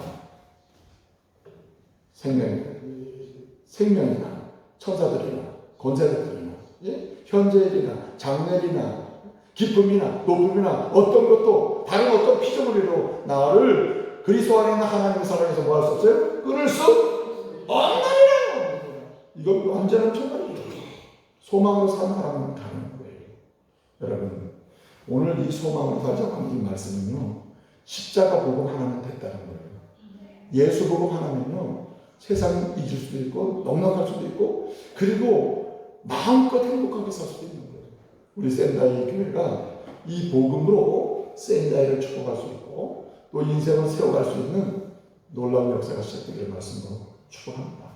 생명이나 천사들이나 권세들이나 현재일이나 장래일이나 기쁨이나 높음이나 어떤 것도 다른 어떤 피조물이로 나를 그리스도 안에 있는 하나님의 사랑에서 뭐 할 수 없어요? 끊을 수 없나이라. 이건 완전한 평안이에요. 소망으로 사는 사람은 가는 거예요. 여러분, 오늘 이 소망으로 살자고 하는 이 말씀은요, 십자가 복음 하나면 됐다는 거예요. 예수 복음 하나면요, 세상 잊을 수도 있고 넉넉할 수도 있고 그리고 마음껏 행복하게 살 수도 있는 거예요. 우리 센다이 교회가 이 복음으로 센다이를 축복할 수 있고 또 인생을 세워갈 수 있는 놀라운 역사가 시작되기를 말씀으로 축복합니다.